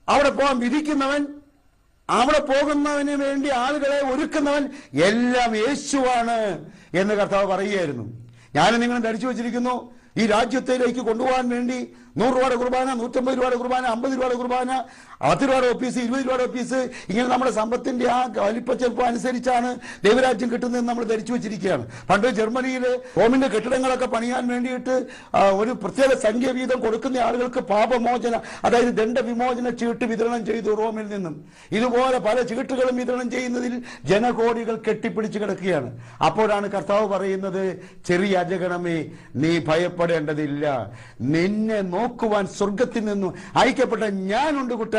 [SPEAKER 1] അവിടെ പോകാൻ വിധിക്കുന്നവൻ, അവിടെ പോകുന്നവന് വേണ്ടി ആളുകളെ ഒരുക്കുന്നവൻ എല്ലാം യേശുവാണ് എന്ന് കർത്താവ് പറയുകയായിരുന്നു. ഞാനും നിങ്ങളും ധരിച്ചു വച്ചിരിക്കുന്നു, ഈ രാജ്യത്തിലേക്ക് കൊണ്ടുപോകാൻ വേണ്ടി 100 രൂപയുടെ കുർബാന, 150 രൂപയുടെ കുർബാന, 50 രൂപയുടെ കുർബാന, 10 രൂപയുടെ ഓഫീസ്, 20 രൂപയുടെ ഓഫീസ്, ഇങ്ങനെ നമ്മുടെ സമ്പത്തിന്റെ ആ വലിപ്പച്ചെറുപ്പം അനുസരിച്ചാണ് ദൈവരാജ്യം കിട്ടുന്നതെന്ന് നമ്മൾ ധരിച്ചു വെച്ചിരിക്കുകയാണ്. പണ്ട് ജർമ്മനിയിൽ റോമിന്റെ കെട്ടിടങ്ങളൊക്കെ പണിയാൻ വേണ്ടിയിട്ട് ഒരു പ്രത്യേക സംഖ്യ വീതം കൊടുക്കുന്ന ആളുകൾക്ക് പാപമോചന, അതായത് ദണ്ഡവിമോചന ചീട്ട് വിതരണം ചെയ്തു റോമിൽ നിന്നും. ഇതുപോലെ പല ചീട്ടുകളും വിതരണം ചെയ്യുന്നതിൽ ജനകോടികൾ കെട്ടിപ്പിടിച്ച് കിടക്കുകയാണ്. അപ്പോഴാണ് കർത്താവ് പറയുന്നത്, ചെറിയ അജഗണമേ, നീ ഭയപ്പെടേണ്ടതില്ല, നിന്നെ നോക്കുവാൻ സ്വർഗത്തിൽ നിന്നും അയക്കപ്പെട്ട ഞാനുണ്ട് കുട്ട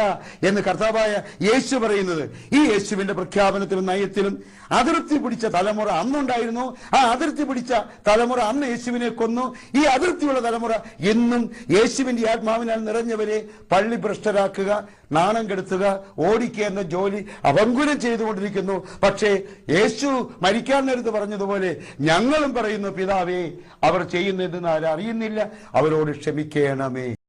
[SPEAKER 1] എന്ന് കർത്താവായ യേശു പറയുന്നത്. ഈ യേശുവിന്റെ പ്രഖ്യാപനത്തിലും നയത്തിലും അതിർത്തി പിടിച്ച തലമുറ അന്നുണ്ടായിരുന്നു. ആ അതിർത്തി പിടിച്ച തലമുറ അന്ന് യേശുവിനെ കൊന്നു. ഈ അതിർത്തിയുള്ള തലമുറ ഇന്നും യേശുവിന്റെ ആത്മാവിനാൽ നിറഞ്ഞവരെ പള്ളി ഭ്രഷ്ടരാക്കുക, നാണം കെടുത്തുക, ഓടിക്കുക എന്ന ജോലി അവങ്കുലം ചെയ്തുകൊണ്ടിരിക്കുന്നു. പക്ഷേ യേശു മരിക്കാൻ നേരത്ത് പറഞ്ഞതുപോലെ ഞങ്ങളും പറയുന്നു, പിതാവേ, അവർ ചെയ്യുന്നതെന്ന് ആരും അറിയുന്നില്ല, അവരോട് ക്ഷമിക്കണമേ.